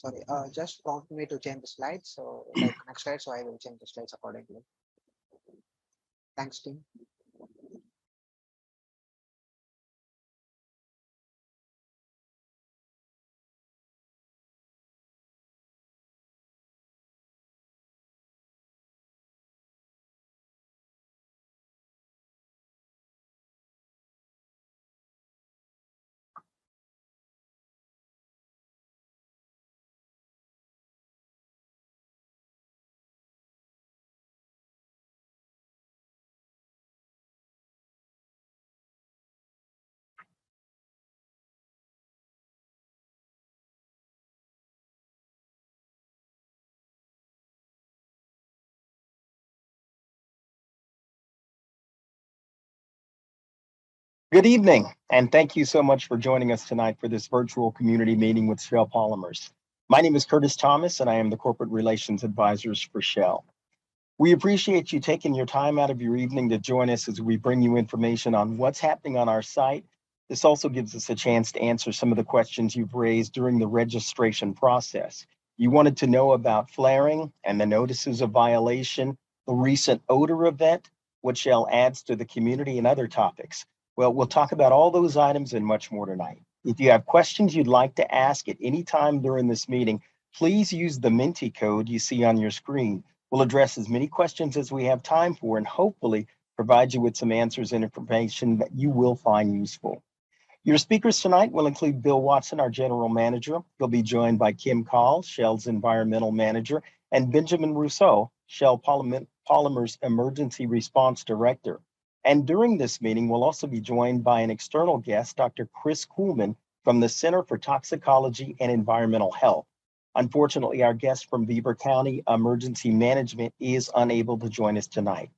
Sorry, just prompt me to change the slides. So like next slide, so I will change the slides accordingly. Thanks, team. Good evening, and thank you so much for joining us tonight for this virtual community meeting with Shell Polymers. My name is Curtis Thomas, and I am the Corporate Relations Advisors for Shell. We appreciate you taking your time out of your evening to join us as we bring you information on what's happening on our site. This also gives us a chance to answer some of the questions you've raised during the registration process. You wanted to know about flaring and the notices of violation, the recent odor event, what Shell adds to the community, and other topics. Well, we'll talk about all those items and much more tonight. If you have questions you'd like to ask at any time during this meeting, please use the Menti code you see on your screen. We'll address as many questions as we have time for and hopefully provide you with some answers and information that you will find useful. Your speakers tonight will include Bill Watson, our General Manager. He'll be joined by Kim Call, Shell's Environmental Manager, and Benjamin Rousseau, Shell Polymers Emergency Response Director. And during this meeting, we'll also be joined by an external guest, Dr. Chris Kuhlman from the Center for Toxicology and Environmental Health. Unfortunately, our guest from Beaver County Emergency Management is unable to join us tonight.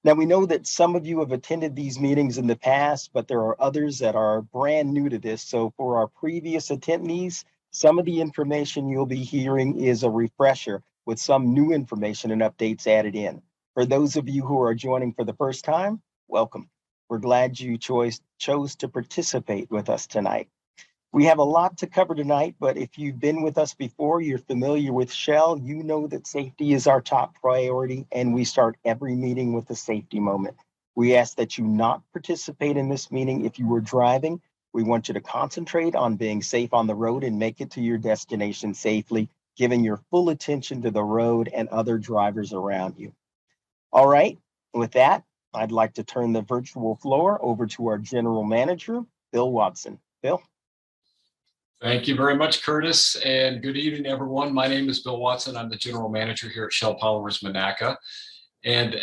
Now, we know that some of you have attended these meetings in the past, but there are others that are brand new to this. So for our previous attendees, some of the information you'll be hearing is a refresher with some new information and updates added in. For those of you who are joining for the first time, welcome. We're glad you chose to participate with us tonight. We have a lot to cover tonight, but if you've been with us before, you're familiar with Shell, you know that safety is our top priority, and we start every meeting with a safety moment. We ask that you not participate in this meeting if you were driving. We want you to concentrate on being safe on the road and make it to your destination safely, giving your full attention to the road and other drivers around you. All right, with that, I'd like to turn the virtual floor over to our General Manager, Bill Watson. Bill? Thank you very much, Curtis, and good evening, everyone. My name is Bill Watson. I'm the General Manager here at Shell Polymers Monaca. And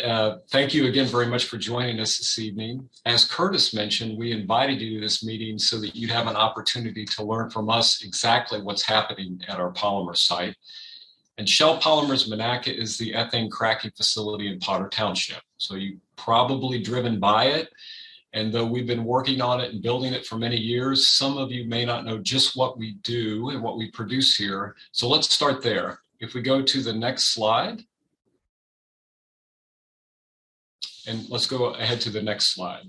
thank you again very much for joining us this evening. As Curtis mentioned, we invited you to this meeting so that you'd have an opportunity to learn from us exactly what's happening at our polymer site. And Shell Polymers Monaca is the ethane cracking facility in Potter Township. So you've probably driven by it. And though we've been working on it and building it for many years, some of you may not know just what we do and what we produce here. So let's start there. If we go to the next slide. And let's go ahead to the next slide.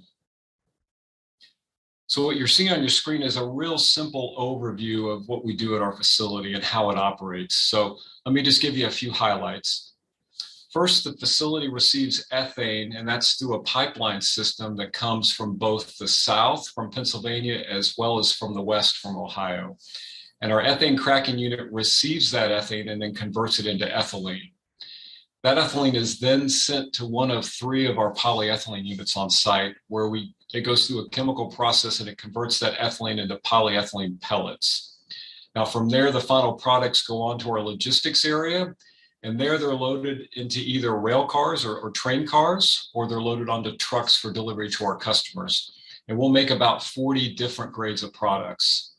So what you're seeing on your screen is a real simple overview of what we do at our facility and how it operates. So let me just give you a few highlights. First, the facility receives ethane, and that's through a pipeline system that comes from both the south, from Pennsylvania, as well as from the west, from Ohio. And our ethane cracking unit receives that ethane and then converts it into ethylene. That ethylene is then sent to one of 3 of our polyethylene units on site, where it goes through a chemical process and it converts that ethylene into polyethylene pellets. Now from there, the final products go on to our logistics area, and there they're loaded into either rail cars or train cars, or they're loaded onto trucks for delivery to our customers. And we'll make about 40 different grades of products.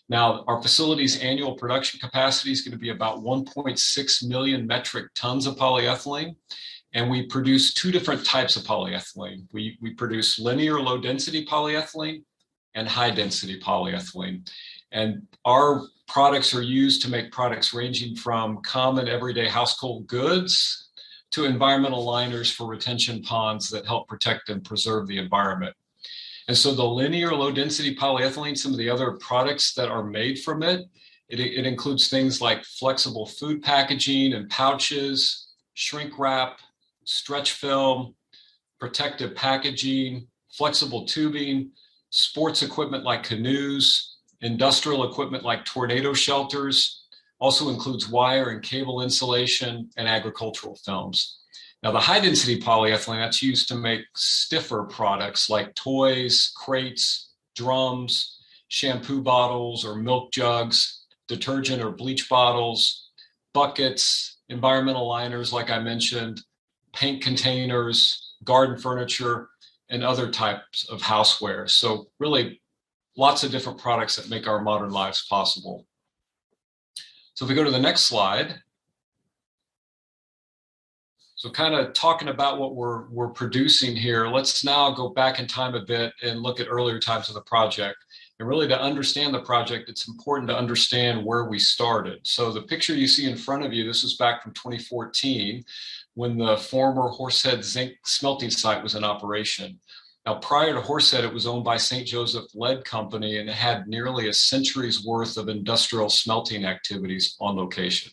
Now, our facility's annual production capacity is going to be about 1.6 million metric tons of polyethylene. And we produce 2 different types of polyethylene. We produce linear low density polyethylene and high density polyethylene. And our products are used to make products ranging from common everyday household goods to environmental liners for retention ponds that help protect and preserve the environment. And so the linear low density polyethylene, some of the other products that are made from it, It includes things like flexible food packaging and pouches, shrink wrap, stretch film, protective packaging, flexible tubing, sports equipment like canoes, industrial equipment like tornado shelters, also includes wire and cable insulation and agricultural films. Now, the high density polyethylene, that's used to make stiffer products like toys, crates, drums, shampoo bottles or milk jugs, detergent or bleach bottles, buckets, environmental liners, like I mentioned, paint containers, garden furniture, and other types of houseware. So really lots of different products that make our modern lives possible. So if we go to the next slide. So kind of talking about what we're producing here, let's now go back in time a bit and look at earlier times of the project. And really to understand the project, it's important to understand where we started. So the picture you see in front of you, this was back from 2014 when the former Horsehead zinc smelting site was in operation. Now, prior to Horsehead, it was owned by St. Joseph Lead Company, and it had nearly a century's worth of industrial smelting activities on location.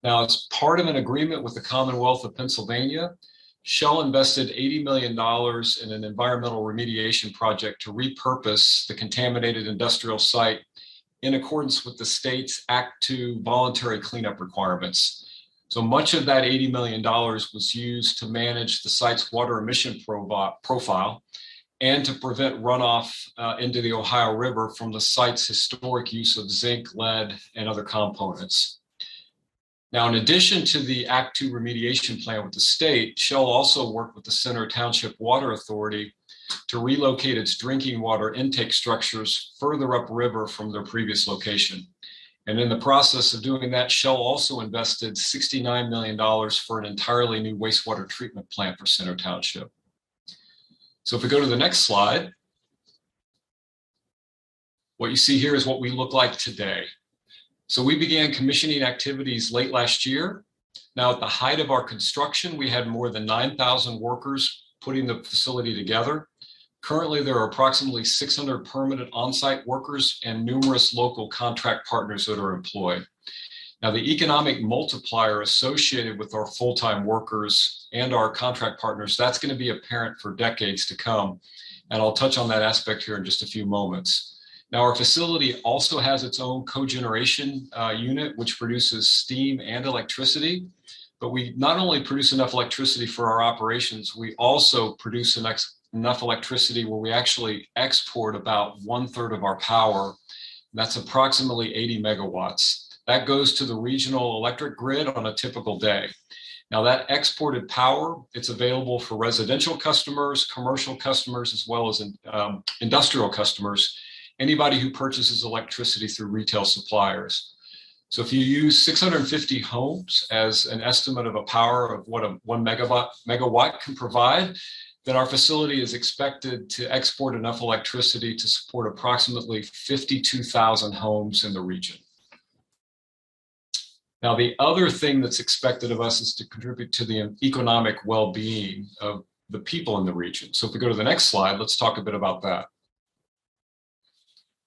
Now, as part of an agreement with the Commonwealth of Pennsylvania, Shell invested $80 million in an environmental remediation project to repurpose the contaminated industrial site in accordance with the state's Act II voluntary cleanup requirements. So much of that $80 million was used to manage the site's water emission profile and to prevent runoff into the Ohio River from the site's historic use of zinc, lead, and other components. Now, in addition to the Act II remediation plan with the state, Shell also worked with the Center Township Water Authority to relocate its drinking water intake structures further upriver from their previous location. And in the process of doing that, Shell also invested $69 million for an entirely new wastewater treatment plant for Center Township. So if we go to the next slide, what you see here is what we look like today. So we began commissioning activities late last year. Now, at the height of our construction, we had more than 9,000 workers putting the facility together. Currently, there are approximately 600 permanent on-site workers and numerous local contract partners that are employed. Now, the economic multiplier associated with our full-time workers and our contract partners, that's going to be apparent for decades to come. And I'll touch on that aspect here in just a few moments. Now, our facility also has its own cogeneration unit, which produces steam and electricity. But we not only produce enough electricity for our operations, we also produce enough electricity where we actually export about 1/3 of our power. That's approximately 80 megawatts. That goes to the regional electric grid on a typical day. Now, that exported power, it's available for residential customers, commercial customers, as well as industrial customers, anybody who purchases electricity through retail suppliers. So if you use 650 homes as an estimate of a power of what a 1 megawatt can provide, then our facility is expected to export enough electricity to support approximately 52,000 homes in the region. Now, the other thing that's expected of us is to contribute to the economic well-being of the people in the region. So if we go to the next slide, let's talk a bit about that.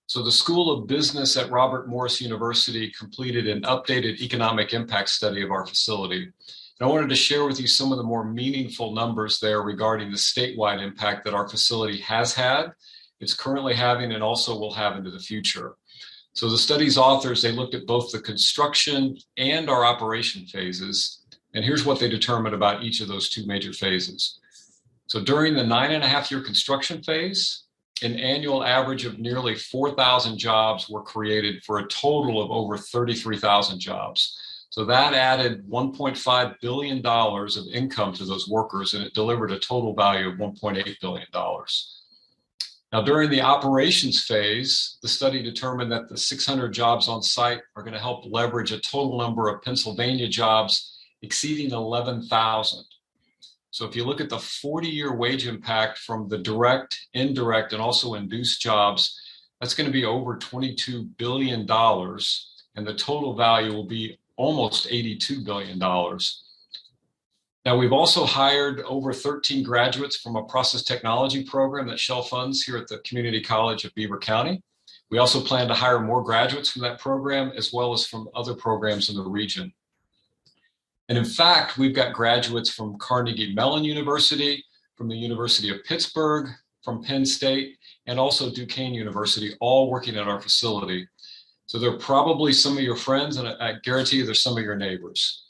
So the School of Business at Robert Morris University completed an updated economic impact study of our facility. And I wanted to share with you some of the more meaningful numbers there regarding the statewide impact that our facility has had, it's currently having, and also will have into the future. So the study's authors, they looked at both the construction and our operation phases. And here's what they determined about each of those two major phases. So during the 9.5-year construction phase, an annual average of nearly 4,000 jobs were created for a total of over 33,000 jobs. So that added $1.5 billion of income to those workers, and it delivered a total value of $1.8 billion. Now, during the operations phase, the study determined that the 600 jobs on site are going to help leverage a total number of Pennsylvania jobs exceeding 11,000. So if you look at the 40-year wage impact from the direct, indirect, and also induced jobs, that's going to be over $22 billion, and the total value will be almost $82 billion. Now, we've also hired over 13 graduates from a process technology program that Shell funds here at the Community College of Beaver County. We also plan to hire more graduates from that program, as well as from other programs in the region. And in fact, we've got graduates from Carnegie Mellon University, from the University of Pittsburgh, from Penn State, and also Duquesne University, all working at our facility. So they're probably some of your friends, and I guarantee you they're some of your neighbors.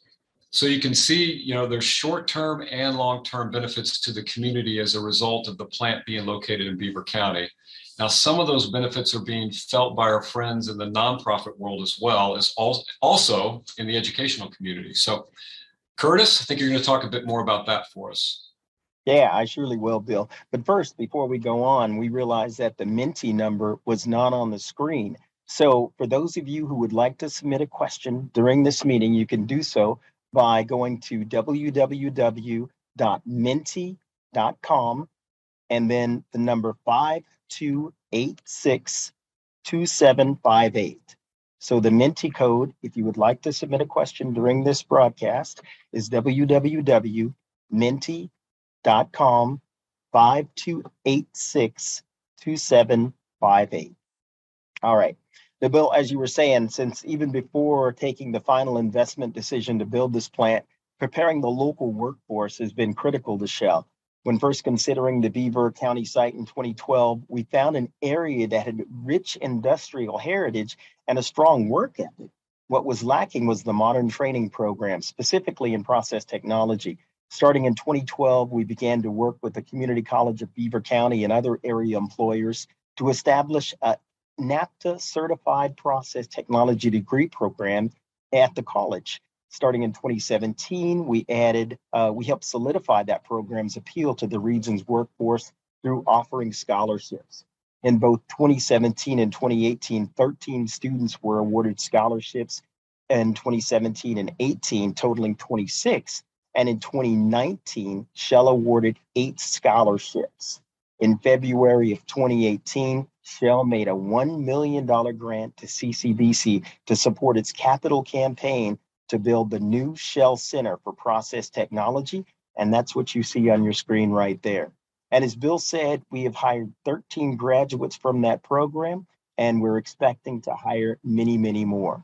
So you can see, there's short-term and long-term benefits to the community as a result of the plant being located in Beaver County. Now, some of those benefits are being felt by our friends in the nonprofit world as well as also in the educational community. So Curtis, I think you're going to talk a bit more about that for us. Yeah, I surely will, Bill. But first, before we go on, we realized that the Minty number was not on the screen. So for those of you who would like to submit a question during this meeting, you can do so by going to www.minty.com and then the number 52862758. So the Minty code, if you would like to submit a question during this broadcast, is www.minty.com 52862758. All right. The Bill, as you were saying, since even before taking the final investment decision to build this plant, preparing the local workforce has been critical to Shell. When first considering the Beaver County site in 2012, we found an area that had rich industrial heritage and a strong work ethic. What was lacking was the modern training program, specifically in process technology. Starting in 2012, we began to work with the Community College of Beaver County and other area employers to establish a NAPTA certified process technology degree program at the college. Starting in 2017, we helped solidify that program's appeal to the region's workforce through offering scholarships. In both 2017 and 2018, 13 students were awarded scholarships. In 2017 and 18, totaling 26. And in 2019, Shell awarded 8 scholarships. In February of 2018, Shell made a $1 million grant to CCBC to support its capital campaign to build the new Shell Center for Process Technology, and that's what you see on your screen right there. And as Bill said, we have hired 13 graduates from that program, and we're expecting to hire many, many more.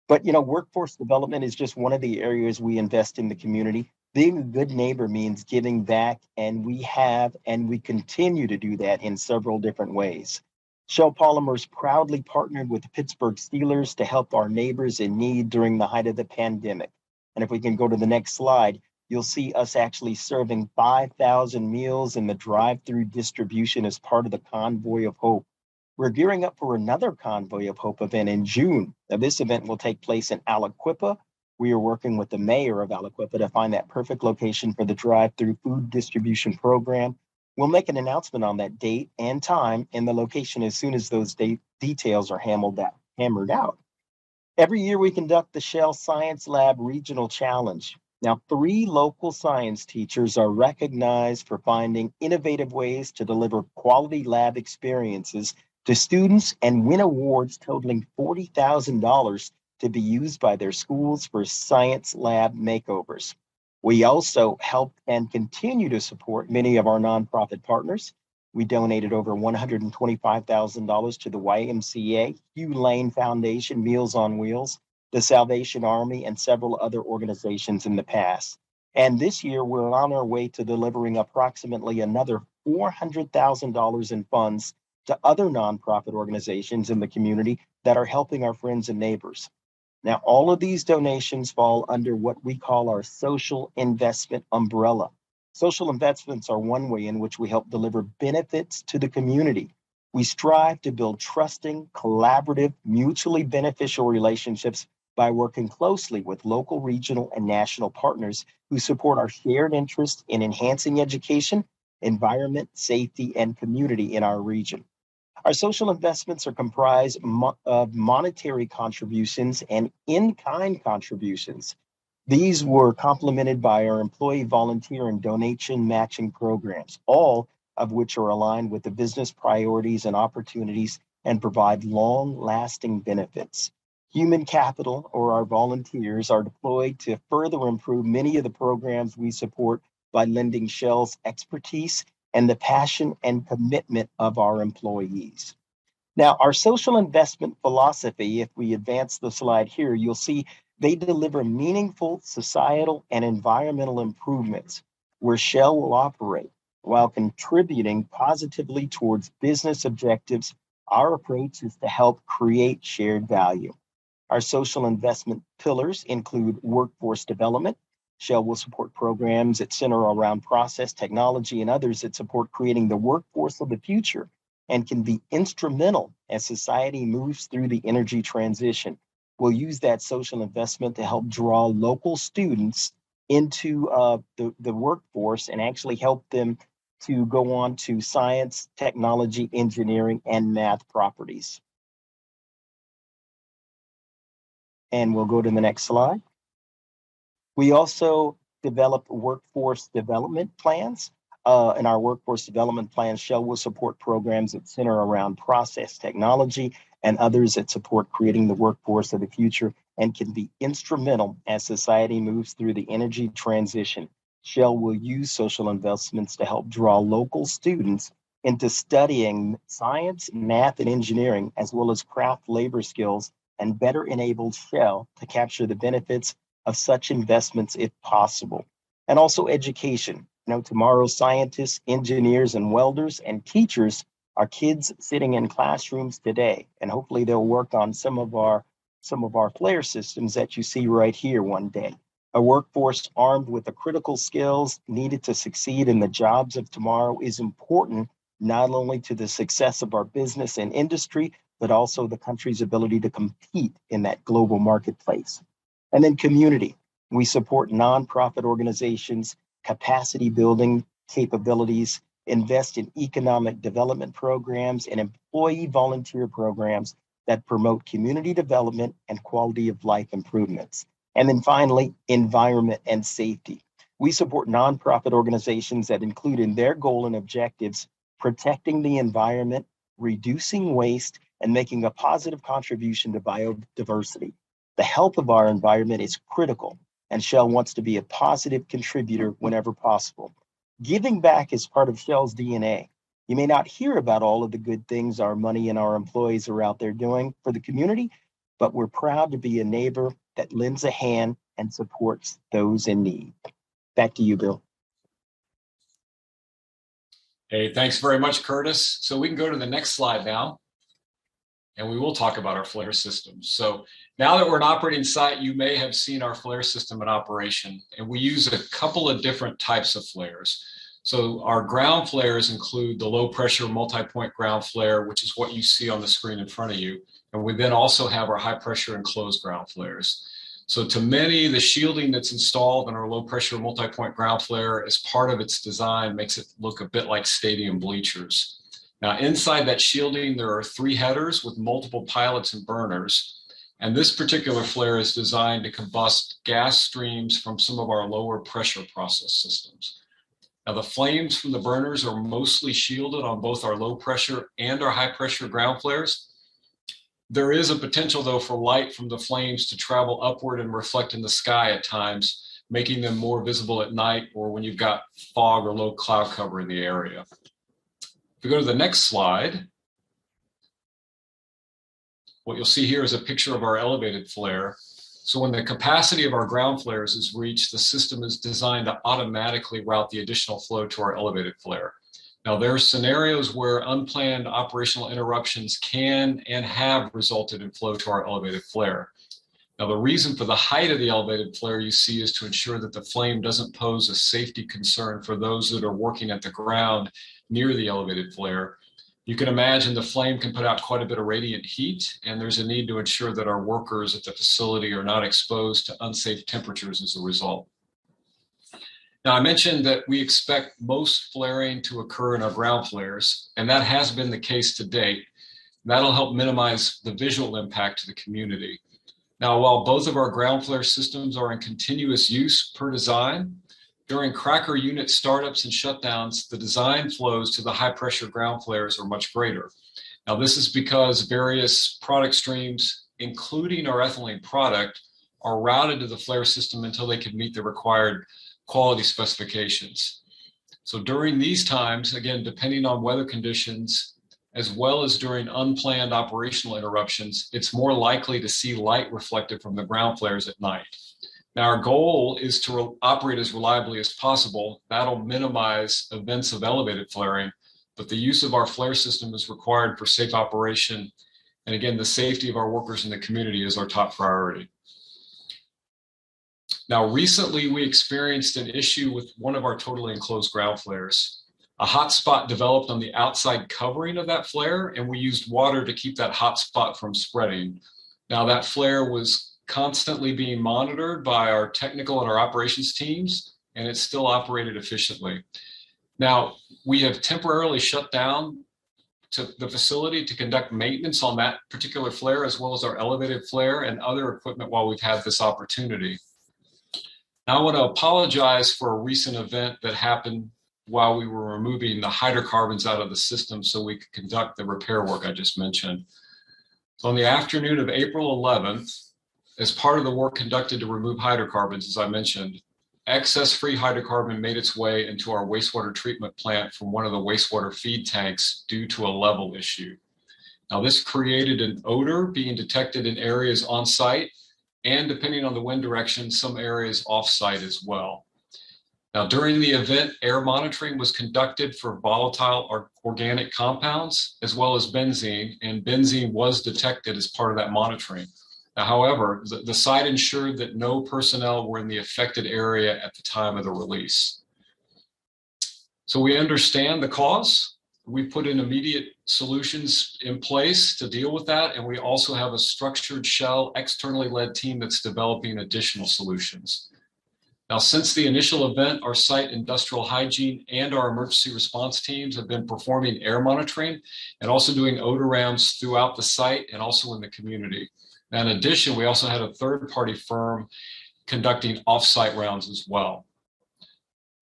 But, workforce development is just one of the areas we invest in the community. Being a good neighbor means giving back, and we have and we continue to do that in several different ways. Shell Polymers proudly partnered with the Pittsburgh Steelers to help our neighbors in need during the height of the pandemic. And if we can go to the next slide, you'll see us actually serving 5,000 meals in the drive-through distribution as part of the Convoy of Hope. We're gearing up for another Convoy of Hope event in June. Now, this event will take place in Aliquippa. We are working with the mayor of Aliquippa to find that perfect location for the drive-through food distribution program. We'll make an announcement on that date and time and the location as soon as those details are hammered out. Every year we conduct the Shell Science Lab Regional Challenge. Now, 3 local science teachers are recognized for finding innovative ways to deliver quality lab experiences to students and win awards totaling $40,000 to be used by their schools for science lab makeovers. We also help and continue to support many of our nonprofit partners. We donated over $125,000 to the YMCA, Hugh Lane Foundation, Meals on Wheels, the Salvation Army, and several other organizations in the past. And this year, we're on our way to delivering approximately another $400,000 in funds to other nonprofit organizations in the community that are helping our friends and neighbors. Now, all of these donations fall under what we call our social investment umbrella. Social investments are one way in which we help deliver benefits to the community. We strive to build trusting, collaborative, mutually beneficial relationships by working closely with local, regional, and national partners who support our shared interest in enhancing education, environment, safety, and community in our region. Our social investments are comprised of monetary contributions and in-kind contributions. These were complemented by our employee volunteer and donation matching programs, all of which are aligned with the business priorities and opportunities and provide long-lasting benefits. Human capital, or our volunteers, are deployed to further improve many of the programs we support by lending Shell's expertise and the passion and commitment of our employees. Now, our social investment philosophy, if we advance the slide here, you'll see they deliver meaningful societal and environmental improvements where Shell will operate while contributing positively towards business objectives. Our approach is to help create shared value. Our social investment pillars include workforce development. Shell will support programs that center around process, technology, and others that support creating the workforce of the future and can be instrumental as society moves through the energy transition. We'll use that social investment to help draw local students into the workforce and actually help them to go on to science, technology, engineering, and math properties. And we'll go to the next slide. We also develop workforce development plans. In our workforce development plans, Shell will support programs that center around process technology and others that support creating the workforce of the future and can be instrumental as society moves through the energy transition. Shell will use social investments to help draw local students into studying science, math, and engineering, as well as craft labor skills, and better enable Shell to capture the benefits of such investments if possible. And also education. Tomorrow's scientists, engineers, and welders and teachers are kids sitting in classrooms today, and hopefully they'll work on some of our flare systems that you see right here one day. A workforce armed with the critical skills needed to succeed in the jobs of tomorrow is important not only to the success of our business and industry, but also the country's ability to compete in that global marketplace. And then community. We support nonprofit organizations, capacity building capabilities, invest in economic development programs, and employee volunteer programs that promote community development and quality of life improvements. And then finally, environment and safety. We support nonprofit organizations that include in their goal and objectives protecting the environment, reducing waste, and making a positive contribution to biodiversity. The health of our environment is critical, and Shell wants to be a positive contributor whenever possible. Giving back is part of Shell's DNA. You may not hear about all of the good things our money and our employees are out there doing for the community, but we're proud to be a neighbor that lends a hand and supports those in need. Back to you, Bill. Hey, thanks very much, Curtis. So we can go to the next slide now, and we will talk about our flare systems. So now that we're an operating site, you may have seen our flare system in operation, and we use a couple of different types of flares. So our ground flares include the low pressure multi-point ground flare, which is what you see on the screen in front of you. And we then also have our high pressure enclosed ground flares. So to many, the shielding that's installed in our low pressure multi-point ground flare as part of its design makes it look a bit like stadium bleachers. Now inside that shielding, there are 3 headers with multiple pilots and burners. And this particular flare is designed to combust gas streams from some of our lower pressure process systems. Now the flames from the burners are mostly shielded on both our low pressure and our high pressure ground flares. There is a potential, though, for light from the flames to travel upward and reflect in the sky at times, making them more visible at night or when you've got fog or low cloud cover in the area. If we go to the next slide, what you'll see here is a picture of our elevated flare. So when the capacity of our ground flares is reached, the system is designed to automatically route the additional flow to our elevated flare. Now, there are scenarios where unplanned operational interruptions can and have resulted in flow to our elevated flare. Now, the reason for the height of the elevated flare you see is to ensure that the flame doesn't pose a safety concern for those that are working at the ground near the elevated flare. You can imagine the flame can put out quite a bit of radiant heat, and there's a need to ensure that our workers at the facility are not exposed to unsafe temperatures as a result. Now, I mentioned that we expect most flaring to occur in our ground flares, and that has been the case to date. That'll help minimize the visual impact to the community. Now, while both of our ground flare systems are in continuous use per design, during cracker unit startups and shutdowns, the design flows to the high pressure ground flares are much greater. Now, this is because various product streams, including our ethylene product, are routed to the flare system until they can meet the required quality specifications. So during these times, again, depending on weather conditions, as well as during unplanned operational interruptions, it's more likely to see light reflected from the ground flares at night. Now, our goal is to operate as reliably as possible. That'll minimize events of elevated flaring, but the use of our flare system is required for safe operation. And again, the safety of our workers in the community is our top priority. Now, recently we experienced an issue with one of our totally enclosed ground flares. A hot spot developed on the outside covering of that flare, and we used water to keep that hot spot from spreading. Now, that flare was constantly being monitored by our technical and our operations teams, and it still operated efficiently. Now, we have temporarily shut down to the facility to conduct maintenance on that particular flare, as well as our elevated flare and other equipment while we've had this opportunity. Now, I want to apologize for a recent event that happened while we were removing the hydrocarbons out of the system so we could conduct the repair work I just mentioned. So on the afternoon of April 11th, as part of the work conducted to remove hydrocarbons, as I mentioned, excess free hydrocarbon made its way into our wastewater treatment plant from one of the wastewater feed tanks due to a level issue. Now, this created an odor being detected in areas on site, and depending on the wind direction, some areas off site as well. Now, during the event, air monitoring was conducted for volatile or organic compounds, as well as benzene, and benzene was detected as part of that monitoring. Now, however, the site ensured that no personnel were in the affected area at the time of the release. So we understand the cause. We put in immediate solutions in place to deal with that, and we also have a structured Shell externally led team that's developing additional solutions. Now, since the initial event, our site industrial hygiene and our emergency response teams have been performing air monitoring and also doing odor rounds throughout the site and also in the community. Now, in addition, we also had a third-party firm conducting off-site rounds as well.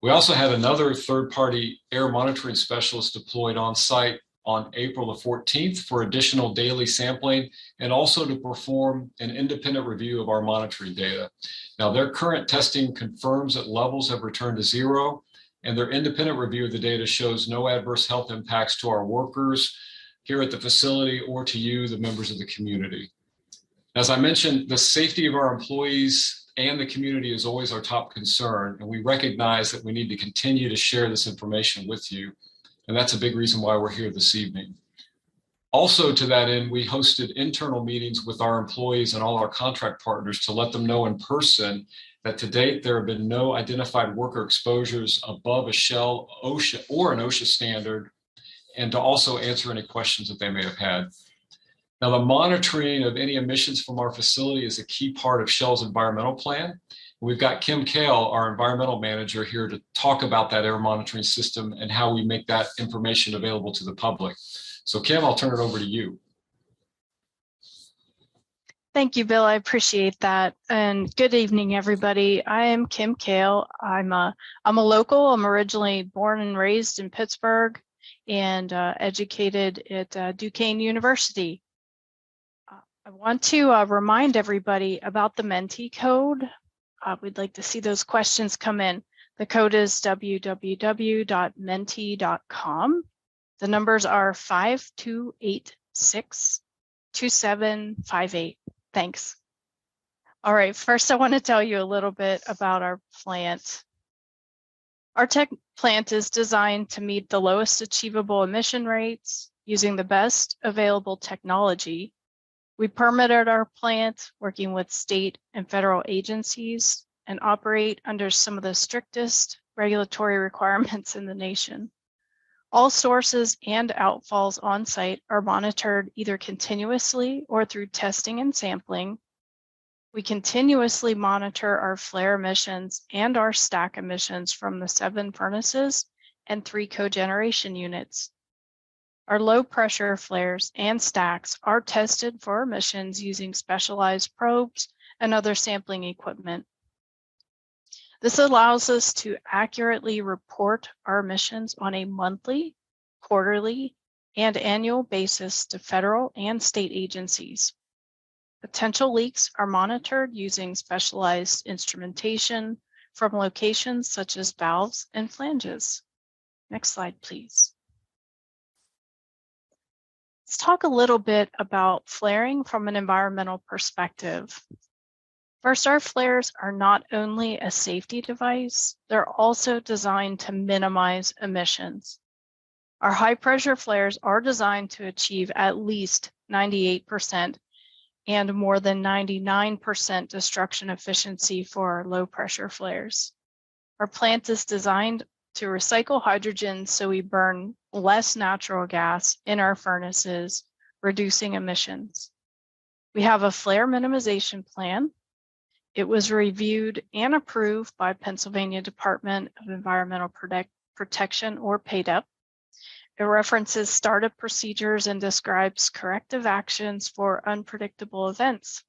We also had another third-party air monitoring specialist deployed on site on April the 14th for additional daily sampling and also to perform an independent review of our monitoring data. Now, their current testing confirms that levels have returned to zero, and their independent review of the data shows no adverse health impacts to our workers here at the facility or to you, the members of the community. As I mentioned, the safety of our employees and the community is always our top concern, and we recognize that we need to continue to share this information with you, and that's a big reason why we're here this evening. Also, to that end, we hosted internal meetings with our employees and all our contract partners to let them know in person that to date there have been no identified worker exposures above a Shell OSHA or an OSHA standard, and to also answer any questions that they may have had. Now, the monitoring of any emissions from our facility is a key part of Shell's environmental plan. We've got Kim Kale, our environmental manager, here to talk about that air monitoring system and how we make that information available to the public. So Kim, I'll turn it over to you. Thank you, Bill. I appreciate that. And good evening, everybody. I am Kim Kale. I'm a local. I'm originally born and raised in Pittsburgh and educated at Duquesne University. I want to remind everybody about the Menti code. We'd like to see those questions come in. The code is www.menti.com. The numbers are 5286-2758. Thanks. All right, first I want to tell you a little bit about our plant. Our plant is designed to meet the lowest achievable emission rates using the best available technology. We permitted our plant working with state and federal agencies and operate under some of the strictest regulatory requirements in the nation. All sources and outfalls on site are monitored either continuously or through testing and sampling. We continuously monitor our flare emissions and our stack emissions from the 7 furnaces and 3 cogeneration units. Our low pressure flares and stacks are tested for emissions using specialized probes and other sampling equipment. This allows us to accurately report our emissions on a monthly, quarterly, and annual basis to federal and state agencies. Potential leaks are monitored using specialized instrumentation from locations such as valves and flanges. Next slide, please. talk a little bit about flaring from an environmental perspective. First, our flares are not only a safety device, they're also designed to minimize emissions. Our high pressure flares are designed to achieve at least 98% and more than 99% destruction efficiency for our low pressure flares. Our plant is designed to recycle hydrogen, so we burn less natural gas in our furnaces, reducing emissions. We have a flare minimization plan. It was reviewed and approved by Pennsylvania Department of Environmental Protection, or PADEP. It references startup procedures and describes corrective actions for unpredictable events.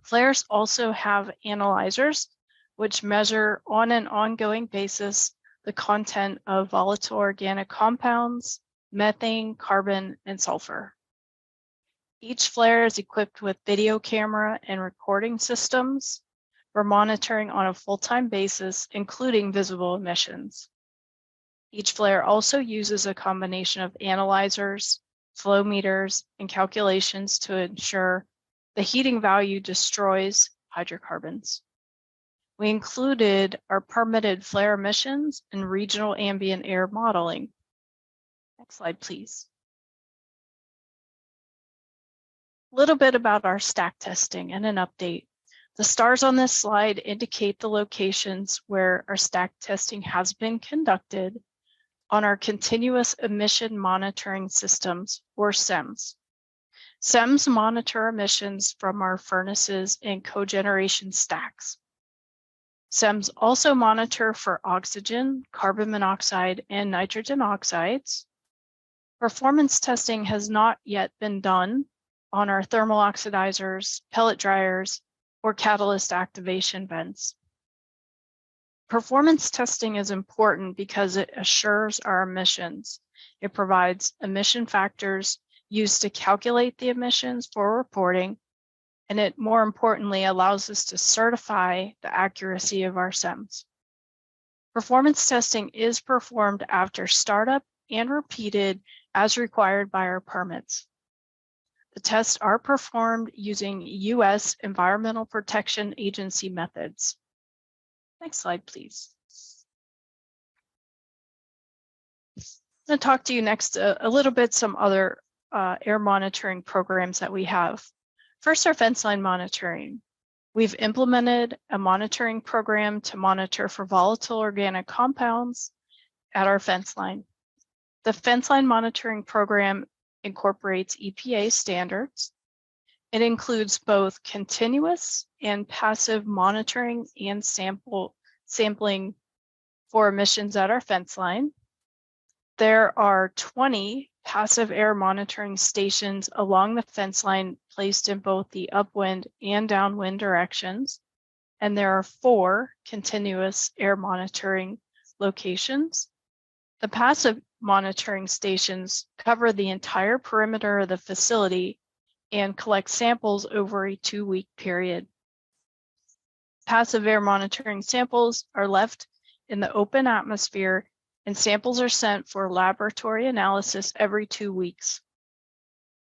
Flares also have analyzers, which measure on an ongoing basis the content of volatile organic compounds, methane, carbon, and sulfur. Each flare is equipped with video camera and recording systems for monitoring on a full-time basis, including visible emissions. Each flare also uses a combination of analyzers, flow meters, and calculations to ensure the heating value destroys hydrocarbons. We included our permitted flare emissions and regional ambient air modeling. Next slide, please. A little bit about our stack testing and an update. The stars on this slide indicate the locations where our stack testing has been conducted on our continuous emission monitoring systems, or CEMS. CEMS monitor emissions from our furnaces and cogeneration stacks. CEMS also monitor for oxygen, carbon monoxide, and nitrogen oxides. Performance testing has not yet been done on our thermal oxidizers, pellet dryers, or catalyst activation vents. Performance testing is important because it assures our emissions. It provides emission factors used to calculate the emissions for reporting, and it, more importantly, allows us to certify the accuracy of our CEMS. Performance testing is performed after startup and repeated as required by our permits. The tests are performed using U.S. Environmental Protection Agency methods. Next slide, please. I'm going to talk to you next a little bit some other air monitoring programs that we have. First, our fence line monitoring. We've implemented a monitoring program to monitor for volatile organic compounds at our fence line. The fence line monitoring program incorporates EPA standards. It includes both continuous and passive monitoring and sampling for emissions at our fence line. There are 20 passive air monitoring stations along the fence line placed in both the upwind and downwind directions. And there are 4 continuous air monitoring locations. The passive monitoring stations cover the entire perimeter of the facility and collect samples over a 2-week period. Passive air monitoring samples are left in the open atmosphere, and samples are sent for laboratory analysis every 2 weeks.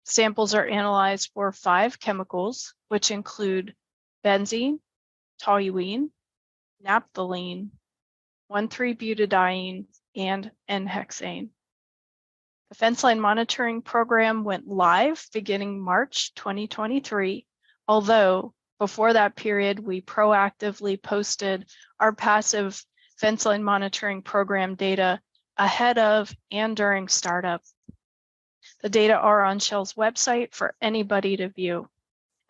Samples are analyzed for 5 chemicals, which include benzene, toluene, naphthalene, 1,3-butadiene, and N-hexane. The fence line monitoring program went live beginning March 2023, although before that period, we proactively posted our passive fence line monitoring program data ahead of and during startup. The data are on Shell's website for anybody to view,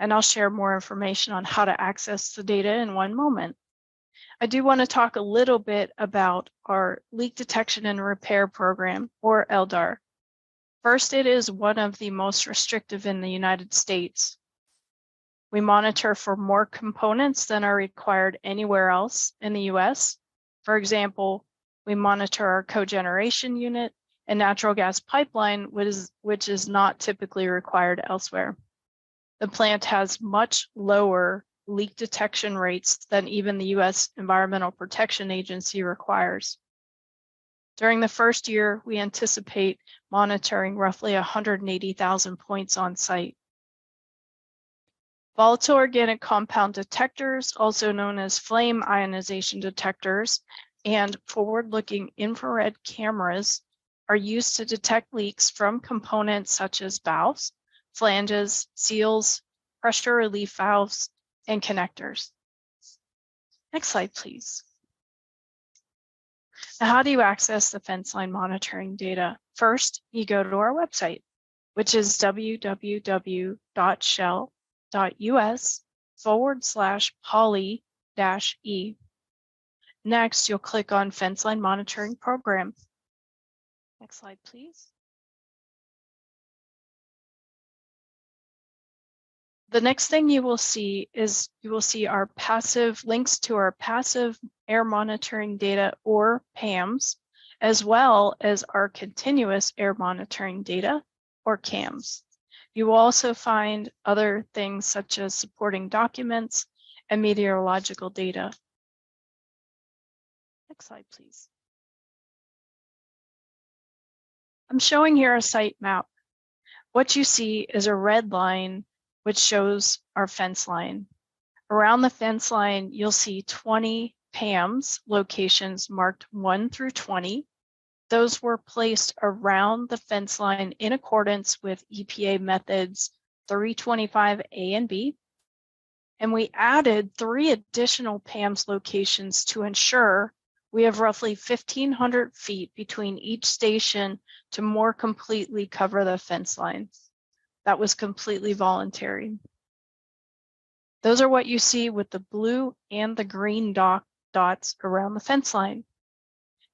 and I'll share more information on how to access the data in one moment. I do want to talk a little bit about our leak detection and repair program, or LDAR. First, it is one of the most restrictive in the United States. We monitor for more components than are required anywhere else in the US. For example, we monitor our cogeneration unit and natural gas pipeline, which is not typically required elsewhere. The plant has much lower leak detection rates than even the US Environmental Protection Agency requires. During the first year, we anticipate monitoring roughly 180,000 points on site. Volatile organic compound detectors, also known as flame ionization detectors, and forward-looking infrared cameras are used to detect leaks from components such as valves, flanges, seals, pressure relief valves, and connectors. Next slide, please. Now, how do you access the fence line monitoring data? First, you go to our website, which is www.shell.us/poly-E. Next, you'll click on Fence Line Monitoring Program. Next slide, please. The next thing you will see is our passive links to our passive air monitoring data, or PAMs, as well as our continuous air monitoring data, or CAMs. You will also find other things such as supporting documents and meteorological data. Next slide, please. I'm showing here a site map. What you see is a red line which shows our fence line. Around the fence line, you'll see 20 PAMs locations marked 1 through 20. Those were placed around the fence line in accordance with EPA methods 325A and B. And we added 3 additional PAMs locations to ensure we have roughly 1,500 feet between each station to more completely cover the fence line. That was completely voluntary. Those are what you see with the blue and the green dots around the fence line.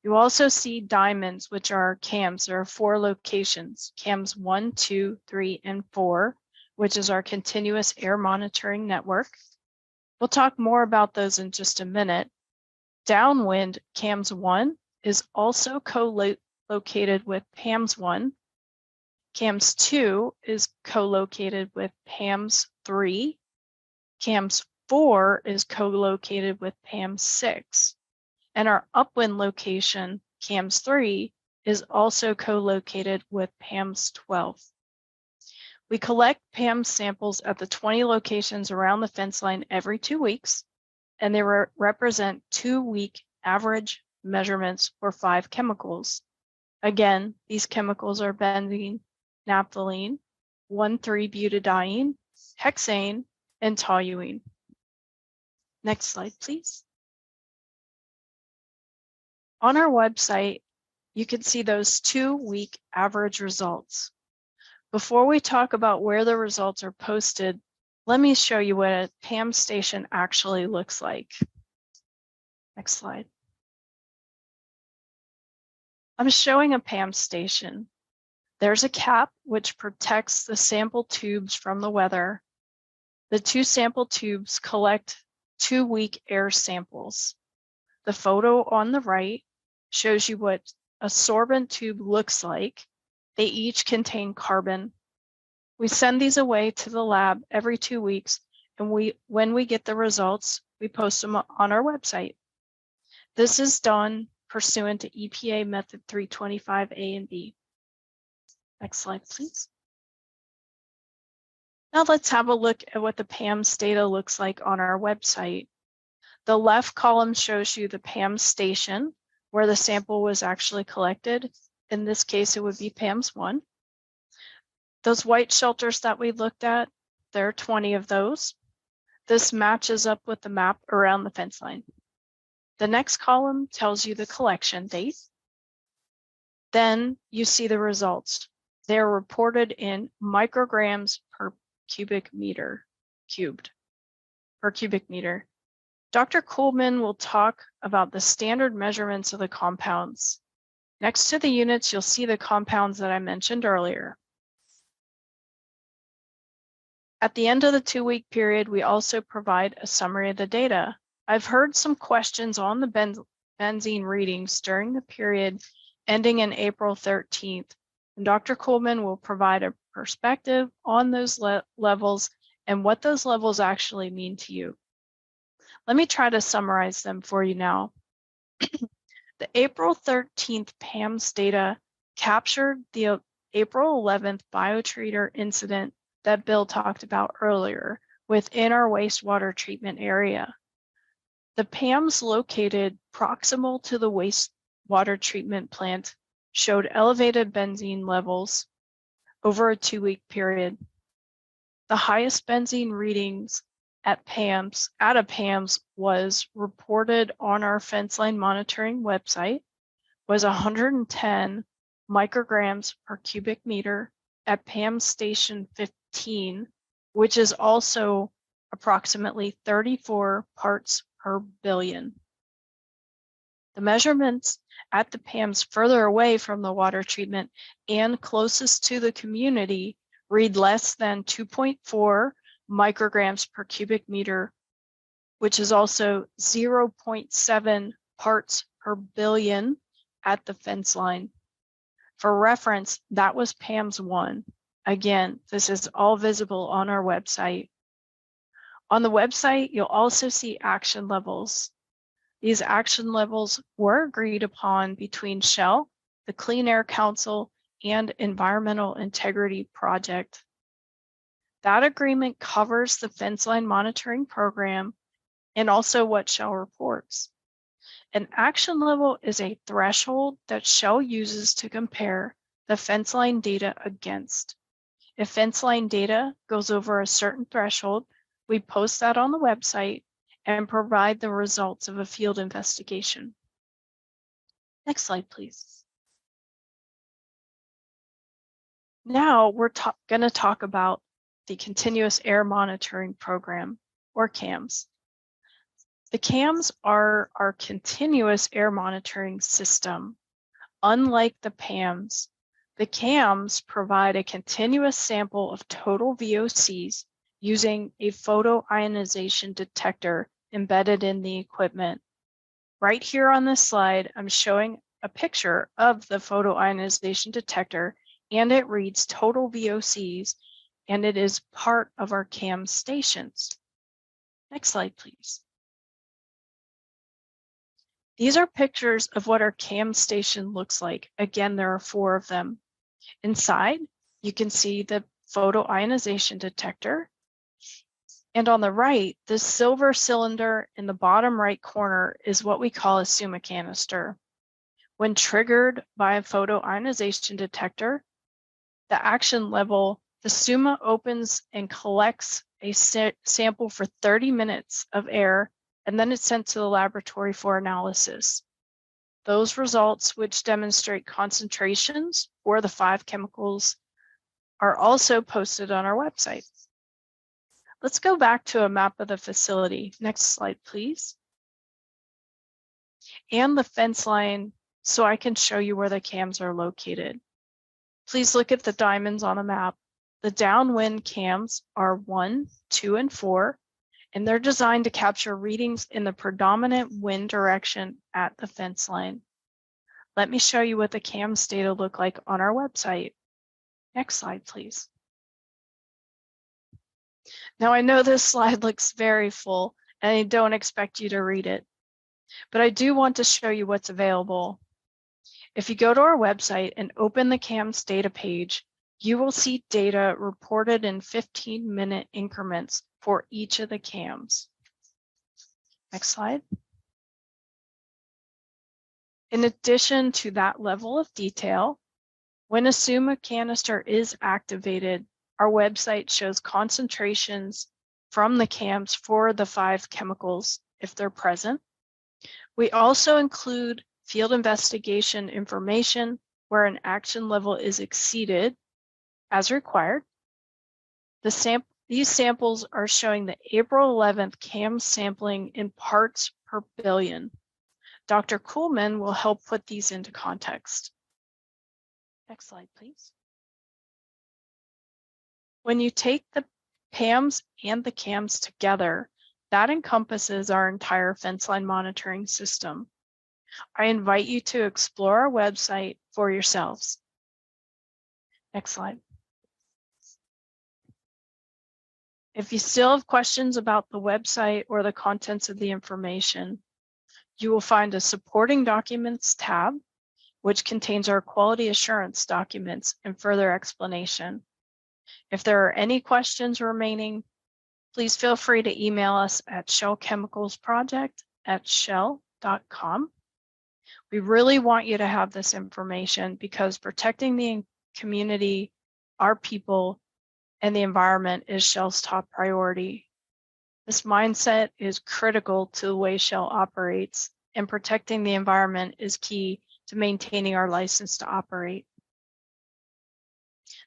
You also see diamonds, which are CAMs. There are 4 locations, CAMs 1, 2, 3, and 4, which is our continuous air monitoring network. We'll talk more about those in just a minute. Downwind CAMs 1 is also co-located with PAMs 1. CAMs 2 is co-located with PAMs 3. CAMs 4 is co-located with PAMs 6. And our upwind location, CAMs 3, is also co-located with PAMs 12. We collect PAM samples at the 20 locations around the fence line every 2 weeks, and they represent 2-week average measurements for 5 chemicals. Again, these chemicals are benzene, naphthalene, 1,3-butadiene, hexane, and toluene. Next slide, please. On our website, you can see those 2-week average results. Before we talk about where the results are posted, let me show you what a PAM station actually looks like. Next slide. I'm showing a PAM station. There's a cap which protects the sample tubes from the weather. The 2 sample tubes collect 2-week air samples. The photo on the right shows you what a sorbent tube looks like. They each contain carbon. We send these away to the lab every 2 weeks, and when we get the results, we post them on our website. This is done pursuant to EPA method 325A and B. Next slide, please. Now let's have a look at what the PAMS data looks like on our website. The left column shows you the PAM station where the sample was actually collected. In this case, it would be PAMS 1. Those white shelters that we looked at, there are 20 of those. This matches up with the map around the fence line. The next column tells you the collection date. Then you see the results. They are reported in micrograms per cubic meter cubed, per cubic meter. Dr. Kuhlman will talk about the standard measurements of the compounds. Next to the units, you'll see the compounds that I mentioned earlier. At the end of the 2-week period, we also provide a summary of the data. I've heard some questions on the benzene readings during the period ending in April 13th, and Dr. Kuhlman will provide a perspective on those levels and what those levels actually mean to you. Let me try to summarize them for you now. The April 13th PAMS data captured the April 11th biotreater incident that Bill talked about earlier within our wastewater treatment area. The PAMS located proximal to the wastewater treatment plant showed elevated benzene levels over a 2-week period. The highest benzene readings at a PAMS was reported on our fence line monitoring website was 110 micrograms per cubic meter at PAMS station 15, which is also approximately 34 parts per billion. The measurements at the PAMS further away from the water treatment and closest to the community read less than 2.4 micrograms per cubic meter, which is also 0.7 parts per billion at the fence line. For reference, that was PAMS 1. Again, this is all visible on our website. On the website, you'll also see action levels. These action levels were agreed upon between Shell, the Clean Air Council, and Environmental Integrity Project. That agreement covers the fence line monitoring program and also what Shell reports. An action level is a threshold that Shell uses to compare the fence line data against. If fence line data goes over a certain threshold, we post that on the website and provide the results of a field investigation. Next slide, please. Now we're going to talk about the Continuous Air Monitoring Program, or CAMS. The CAMS are our continuous air monitoring system. Unlike the PAMS, the CAMS provide a continuous sample of total VOCs using a photoionization detector embedded in the equipment. Right here on this slide, I'm showing a picture of the photoionization detector, and it reads total VOCs, and it is part of our CAMS stations. Next slide, please. These are pictures of what our CAMS station looks like. Again, there are 4 of them. Inside, you can see the photoionization detector. And on the right, the silver cylinder in the bottom right corner is what we call a SUMA canister. When triggered by a photoionization detector, the action level, the SUMA opens and collects a sample for 30 minutes of air, and then it's sent to the laboratory for analysis. Those results, which demonstrate concentrations for the 5 chemicals, are also posted on our website. Let's go back to a map of the facility. Next slide, please. And the fence line, so I can show you where the CAMS are located. Please look at the diamonds on the map. The downwind CAMS are 1, 2, and 4, and they're designed to capture readings in the predominant wind direction at the fence line. Let me show you what the CAMS data look like on our website. Next slide, please. Now, I know this slide looks very full, and I don't expect you to read it, but I do want to show you what's available. If you go to our website and open the CAMS data page, you will see data reported in 15-minute increments for each of the CAMS. Next slide. In addition to that level of detail, when a SUMA canister is activated, our website shows concentrations from the CAMS for the 5 chemicals if they're present. We also include field investigation information where an action level is exceeded as required. These samples are showing the April 11th CAMS sampling in parts per billion. Dr. Kuhlman will help put these into context. Next slide, please. When you take the PAMS and the CAMS together, that encompasses our entire fence line monitoring system. I invite you to explore our website for yourselves. Next slide. If you still have questions about the website or the contents of the information, You will find a supporting documents tab, which contains our quality assurance documents and further explanation. If there are any questions remaining, please feel free to email us at shellchemicalsproject@shell.com. We really want you to have this information because protecting the community, our people, and the environment is Shell's top priority. This mindset is critical to the way Shell operates, and protecting the environment is key to maintaining our license to operate.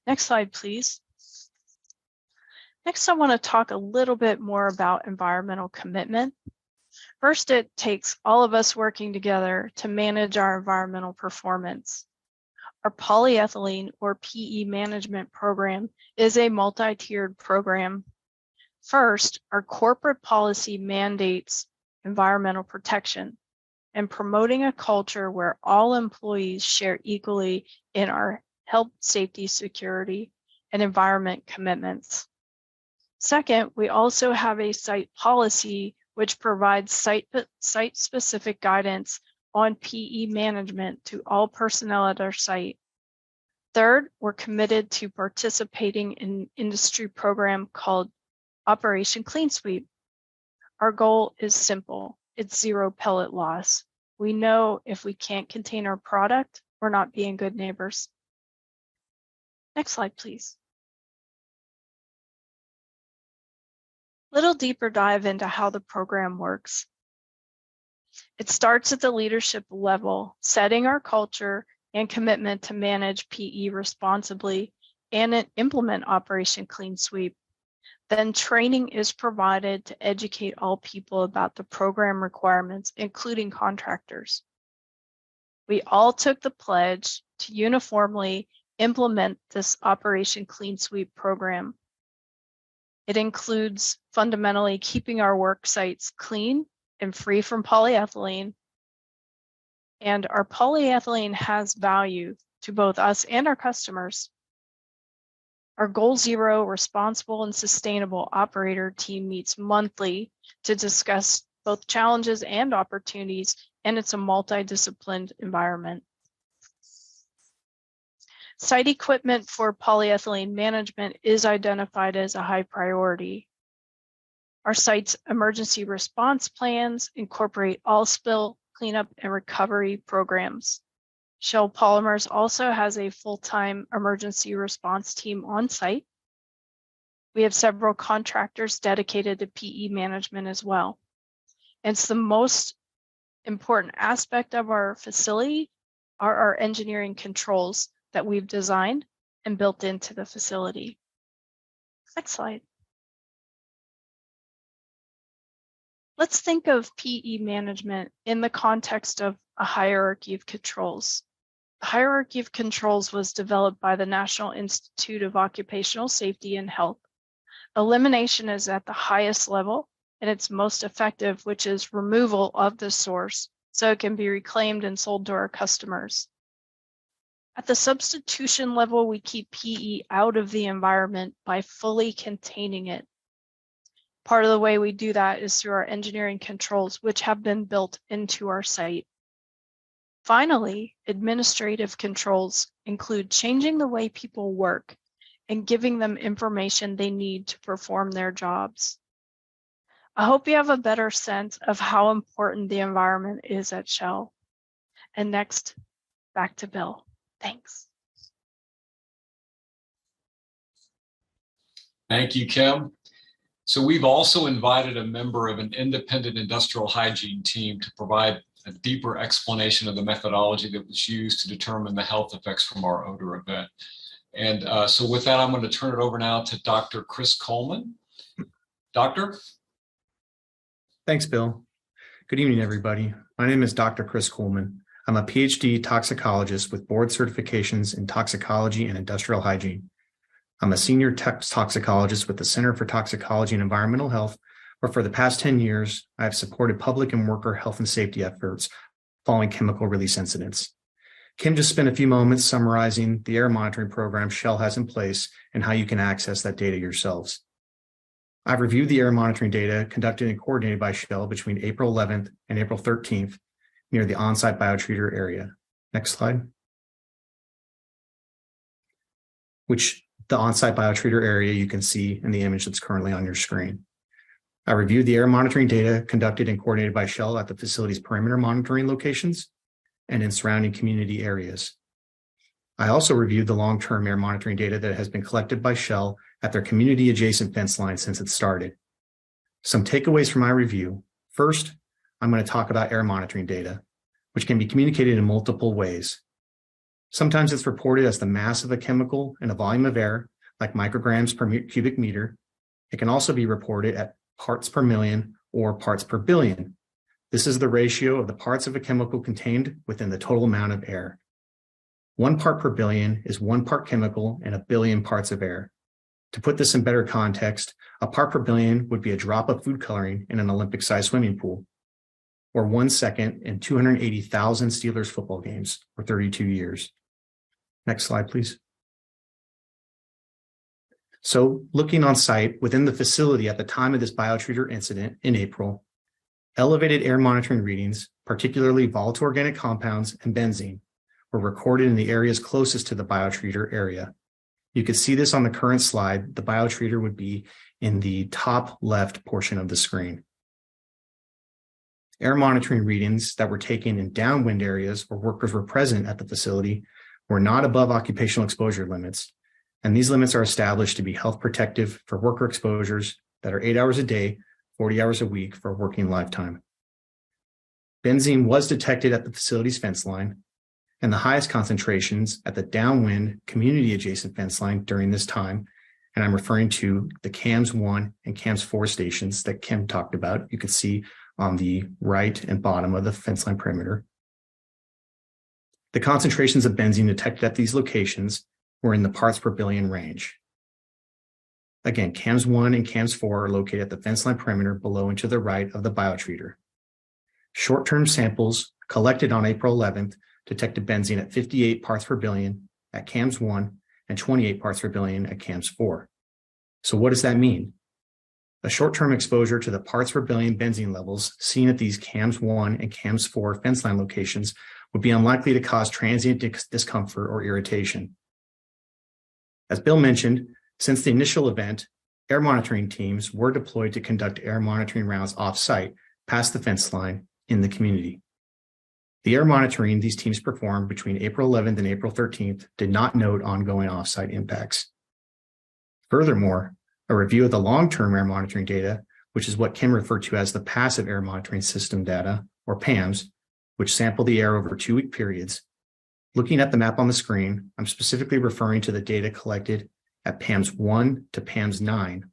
Next slide, please. Next, I want to talk a little bit more about environmental commitment. First, it takes all of us working together to manage our environmental performance. Our polyethylene or PE management program is a multi-tiered program. First, our corporate policy mandates environmental protection and promoting a culture where all employees share equally in our health, safety, security, and environment commitments. Second, we also have a site policy which provides site-specific guidance on PE management to all personnel at our site. Third, we're committed to participating in an industry program called Operation Clean Sweep. Our goal is simple. It's zero pellet loss. We know if we can't contain our product, we're not being good neighbors. Next slide, please. Little deeper dive into how the program works. It starts at the leadership level, setting our culture and commitment to manage PE responsibly and implement Operation Clean Sweep. Then training is provided to educate all people about the program requirements, including contractors. We all took the pledge to uniformly implement this Operation Clean Sweep program. It includes fundamentally keeping our work sites clean and free from polyethylene. And our polyethylene has value to both us and our customers. Our Goal Zero responsible and sustainable operator team meets monthly to discuss both challenges and opportunities, and it's a multidisciplined environment. Site equipment for polyethylene management is identified as a high priority. Our site's emergency response plans incorporate all spill cleanup and recovery programs. Shell Polymers also has a full-time emergency response team on site. We have several contractors dedicated to PE management as well. It's the most important aspect of our facility are our engineering controls that we've designed and built into the facility. Next slide. Let's think of PE management in the context of a hierarchy of controls. The hierarchy of controls was developed by the National Institute of Occupational Safety and Health. Elimination is at the highest level and it's most effective, which is removal of the source so it can be reclaimed and sold to our customers. At the substitution level, we keep PE out of the environment by fully containing it. Part of the way we do that is through our engineering controls, which have been built into our site. Finally, administrative controls include changing the way people work and giving them information they need to perform their jobs. I hope you have a better sense of how important the environment is at Shell. And next, back to Bill. Thanks. Thank you, Kim. So we've also invited a member of an independent industrial hygiene team to provide a deeper explanation of the methodology that was used to determine the health effects from our odor event. And so with that, I'm going to turn it over now to Dr. Chris Coleman. Doctor? Thanks, Bill. Good evening, everybody. My name is Dr. Chris Coleman. I'm a PhD toxicologist with board certifications in toxicology and industrial hygiene. I'm a senior toxicologist with the Center for Toxicology and Environmental Health, where for the past 10 years, I have supported public and worker health and safety efforts following chemical release incidents. Kim just spent a few moments summarizing the air monitoring program Shell has in place and how you can access that data yourselves. I've reviewed the air monitoring data conducted and coordinated by Shell between April 11th and April 13th near the on-site biotreater area. Next slide. Which the on-site biotreater area you can see in the image that's currently on your screen. I reviewed the air monitoring data conducted and coordinated by Shell at the facility's perimeter monitoring locations and in surrounding community areas. I also reviewed the long-term air monitoring data that has been collected by Shell at their community adjacent fence line since it started. Some takeaways from my review. First, I'm going to talk about air monitoring data, which can be communicated in multiple ways. Sometimes it's reported as the mass of a chemical in a volume of air, like micrograms per cubic meter. It can also be reported at parts per million or parts per billion. This is the ratio of the parts of a chemical contained within the total amount of air. 1 part per billion is 1 part chemical and a billion parts of air. To put this in better context, a part per billion would be a drop of food coloring in an Olympic-sized swimming pool, or 1 second in 280,000 Steelers football games, or 32 years. Next slide, please. So looking on site within the facility at the time of this biotreater incident in April, elevated air monitoring readings, particularly volatile organic compounds and benzene, were recorded in the areas closest to the biotreater area. You can see this on the current slide. The biotreater would be in the top left portion of the screen. Air monitoring readings that were taken in downwind areas where workers were present at the facility were not above occupational exposure limits, and these limits are established to be health protective for worker exposures that are 8 hours a day, 40 hours a week for a working lifetime. Benzene was detected at the facility's fence line, and the highest concentrations at the downwind community adjacent fence line during this time, and I'm referring to the CAMS 1 and CAMS 4 stations that Kim talked about. You can see on the right and bottom of the fence line perimeter. The concentrations of benzene detected at these locations were in the parts per billion range. Again, CAMS 1 and CAMS 4 are located at the fence line perimeter below and to the right of the biotreater. Short-term samples collected on April 11th detected benzene at 58 parts per billion at CAMS 1 and 28 parts per billion at CAMS 4. So what does that mean? A short-term exposure to the parts per billion benzene levels seen at these CAMS 1 and CAMS 4 fence line locations would be unlikely to cause transient discomfort or irritation. As Bill mentioned, since the initial event, air monitoring teams were deployed to conduct air monitoring rounds off-site past the fence line in the community. The air monitoring these teams performed between April 11th and April 13th did not note ongoing off-site impacts. Furthermore, a review of the long-term air monitoring data, which is what Kim referred to as the passive air monitoring system data, or PAMS, which sample the air over 2-week periods. Looking at the map on the screen, I'm specifically referring to the data collected at PAMS 1 to PAMS 9,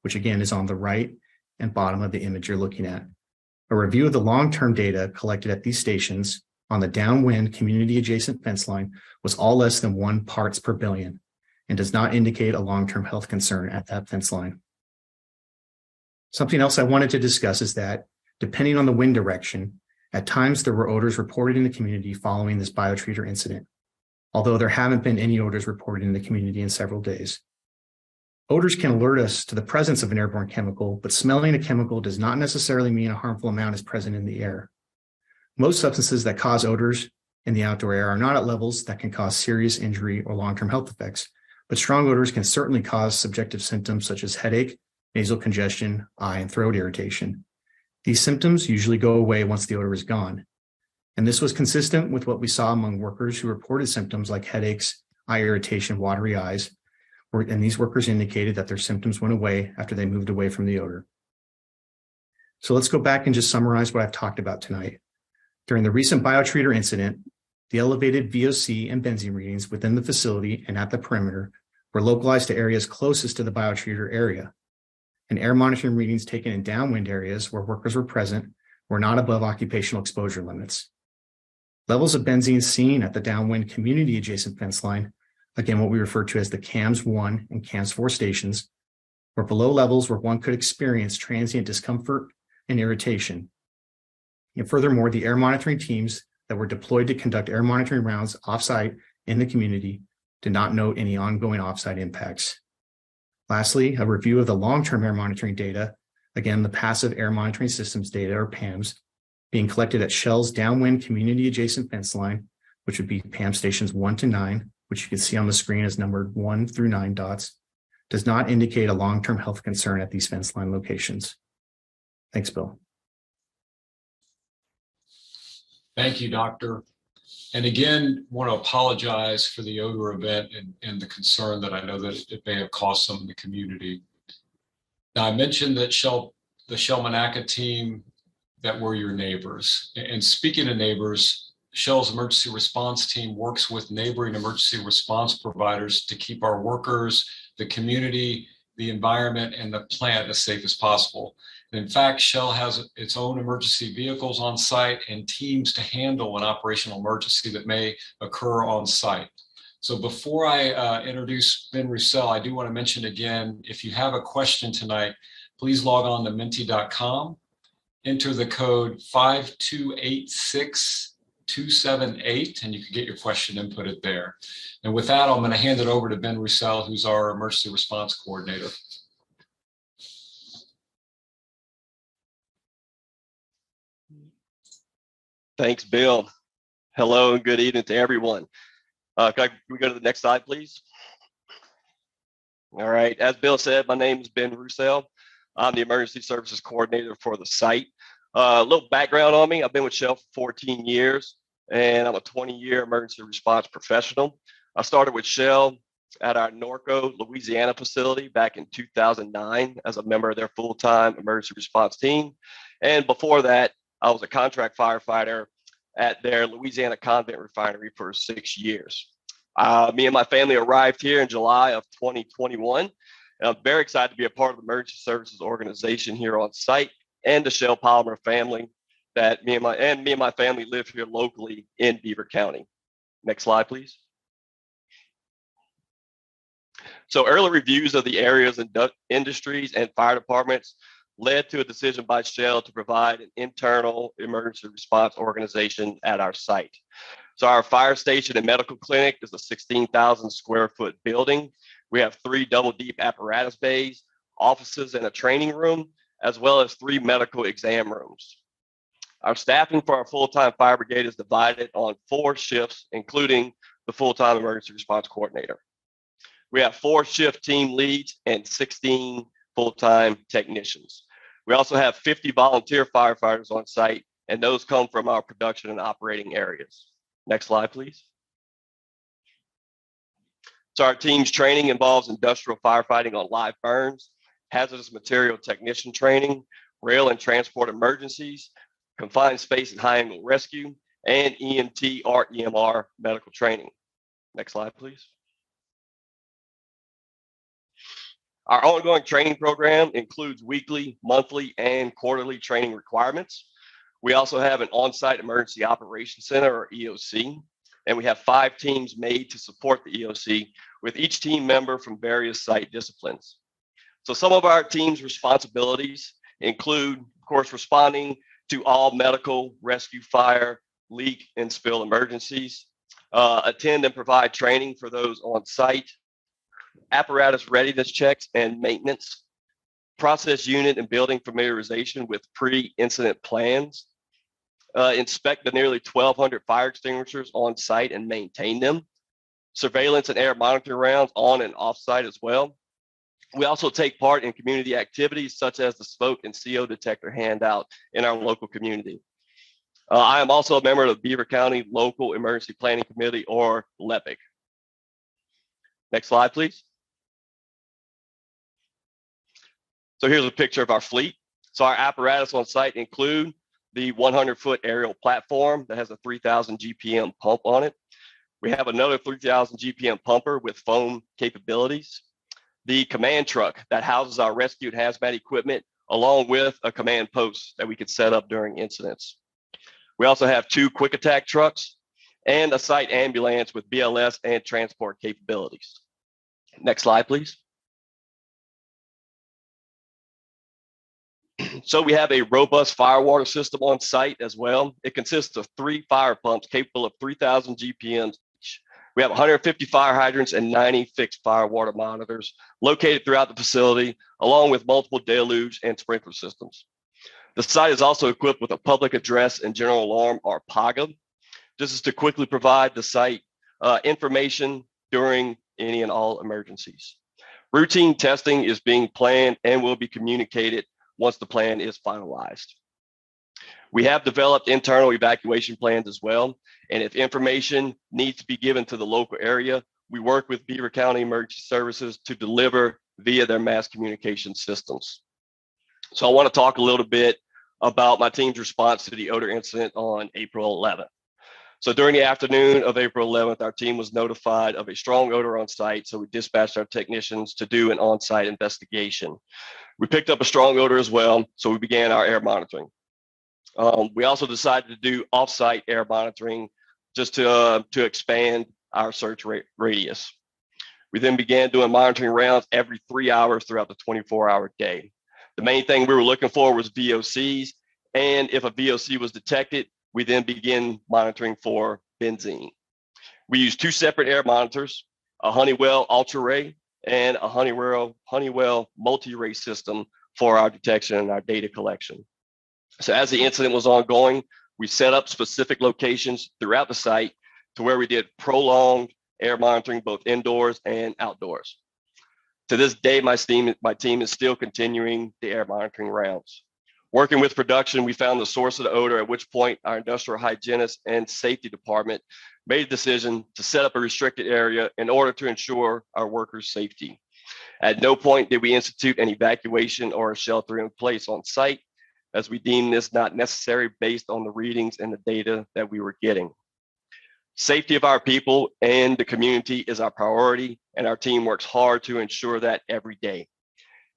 which again is on the right and bottom of the image you're looking at. A review of the long-term data collected at these stations on the downwind community adjacent fence line was all less than 1 parts per billion and does not indicate a long-term health concern at that fence line. Something else I wanted to discuss is that, depending on the wind direction, at times there were odors reported in the community following this biotreater incident, although there haven't been any odors reported in the community in several days. Odors can alert us to the presence of an airborne chemical, but smelling a chemical does not necessarily mean a harmful amount is present in the air. Most substances that cause odors in the outdoor air are not at levels that can cause serious injury or long-term health effects, but strong odors can certainly cause subjective symptoms such as headache, nasal congestion, eye and throat irritation. These symptoms usually go away once the odor is gone. And this was consistent with what we saw among workers who reported symptoms like headaches, eye irritation, watery eyes, and these workers indicated that their symptoms went away after they moved away from the odor. So let's go back and just summarize what I've talked about tonight. During the recent biotreater incident, the elevated VOC and benzene readings within the facility and at the perimeter were localized to areas closest to the biotreater area. And air monitoring readings taken in downwind areas where workers were present were not above occupational exposure limits. Levels of benzene seen at the downwind community adjacent fence line, again what we refer to as the CAMS 1 and CAMS 4 stations, were below levels where one could experience transient discomfort and irritation. And furthermore, the air monitoring teams that were deployed to conduct air monitoring rounds off-site in the community did not note any ongoing off-site impacts. Lastly, a review of the long-term air monitoring data, again, the passive air monitoring systems data, or PAMS, being collected at Shell's downwind community adjacent fence line, which would be PAM stations 1 to 9, which you can see on the screen as numbered 1 through 9 dots, does not indicate a long-term health concern at these fence line locations. Thanks, Bill. Thank you, Doctor. And again, want to apologize for the odor event and the concern that I know that it may have caused some in the community. Now, I mentioned that the Shell Monaca team, that were your neighbors. And speaking of neighbors, Shell's emergency response team works with neighboring emergency response providers to keep our workers, the community, the environment, and the plant as safe as possible. And in fact, Shell has its own emergency vehicles on site and teams to handle an operational emergency that may occur on site. So before I introduce Ben Roussel, I do want to mention again, if you have a question tonight, please log on to menti.com, enter the code 5286278, and you can get your question inputted there. And with that, I'm going to hand it over to Ben Roussel, who's our emergency response coordinator. Thanks, Bill. Hello and good evening to everyone. Can we go to the next slide, please? All right, as Bill said, my name is Ben Roussel. I'm the emergency services coordinator for the site. A little background on me: I've been with Shell for 14 years, and I'm a 20-year emergency response professional. I started with Shell at our Norco, Louisiana facility back in 2009 as a member of their full-time emergency response team. And before that, I was a contract firefighter at their Louisiana convent refinery for 6 years. Me and my family arrived here in July of 2021. And I'm very excited to be a part of the emergency services organization here on site and the Shell Polymer family that me and my family live here locally in Beaver County. Next slide, please. So early reviews of the areas and industries and fire departments led to a decision by Shell to provide an internal emergency response organization at our site. So our fire station and medical clinic is a 16,000 square foot building. We have 3 double deep apparatus bays, offices, and a training room, as well as 3 medical exam rooms. Our staffing for our full-time fire brigade is divided on 4 shifts, including the full-time emergency response coordinator. We have 4 shift team leads and 16 full-time technicians. We also have 50 volunteer firefighters on site, and those come from our production and operating areas. Next slide, please. So our team's training involves industrial firefighting on live burns, hazardous material technician training, rail and transport emergencies, confined space and high angle rescue, and EMT or EMR medical training. Next slide, please. Our ongoing training program includes weekly, monthly, and quarterly training requirements. We also have an on-site emergency operations center, or EOC, and we have 5 teams made to support the EOC, with each team member from various site disciplines. So some of our team's responsibilities include, of course, responding to all medical, rescue, fire, leak, and spill emergencies, attend and provide training for those on site, apparatus readiness checks and maintenance, process unit and building familiarization with pre-incident plans, inspect the nearly 1,200 fire extinguishers on site and maintain them, surveillance and air monitoring rounds on and off site as well. We also take part in community activities such as the smoke and CO detector handout in our local community. I am also a member of the Beaver County Local Emergency Planning Committee, or LEPIC. Next slide, please. So here's a picture of our fleet. So our apparatus on site include the 100-foot aerial platform that has a 3,000 GPM pump on it. We have another 3,000 GPM pumper with foam capabilities. The command truck that houses our rescue and hazmat equipment, along with a command post that we could set up during incidents. We also have 2 quick attack trucks and a site ambulance with BLS and transport capabilities. Next slide, please. So we have a robust fire water system on site as well. It consists of 3 fire pumps capable of 3,000 GPMs each. We have 150 fire hydrants and 90 fixed fire water monitors located throughout the facility, along with multiple deluge and sprinkler systems. The site is also equipped with a public address and general alarm, or PAGA. This is to quickly provide the site information during any and all emergencies. Routine testing is being planned and will be communicated once the plan is finalized. We have developed internal evacuation plans as well, and if information needs to be given to the local area, we work with Beaver County Emergency Services to deliver via their mass communication systems. So I want to talk a little bit about my team's response to the odor incident on April 11th. So during the afternoon of April 11th, our team was notified of a strong odor on site, so we dispatched our technicians to do an on-site investigation. We picked up a strong odor as well, so we began our air monitoring. We also decided to do off-site air monitoring just to expand our search radius. We then began doing monitoring rounds every 3 hours throughout the 24-hour day. The main thing we were looking for was VOCs, and if a VOC was detected, we then begin monitoring for benzene. We use 2 separate air monitors, a Honeywell Ultra-Ray and a Honeywell Multi-Ray system for our detection and our data collection. So as the incident was ongoing, we set up specific locations throughout the site to where we did prolonged air monitoring both indoors and outdoors. To this day, my team is still continuing the air monitoring rounds. Working with production, we found the source of the odor, at which point our industrial hygienist and safety department made a decision to set up a restricted area in order to ensure our workers' safety. At no point did we institute an evacuation or a shelter in place on site, as we deemed this not necessary based on the readings and the data that we were getting. Safety of our people and the community is our priority, and our team works hard to ensure that every day.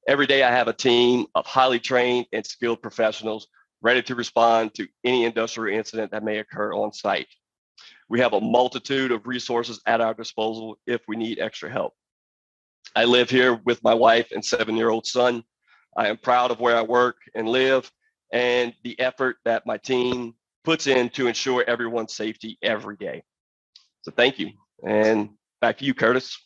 Every day I have a team of highly trained and skilled professionals ready to respond to any industrial incident that may occur on site. We have a multitude of resources at our disposal if we need extra help. I live here with my wife and 7-year-old son. I am proud of where I work and live and the effort that my team puts in to ensure everyone's safety every day. So thank you. And back to you, Curtis.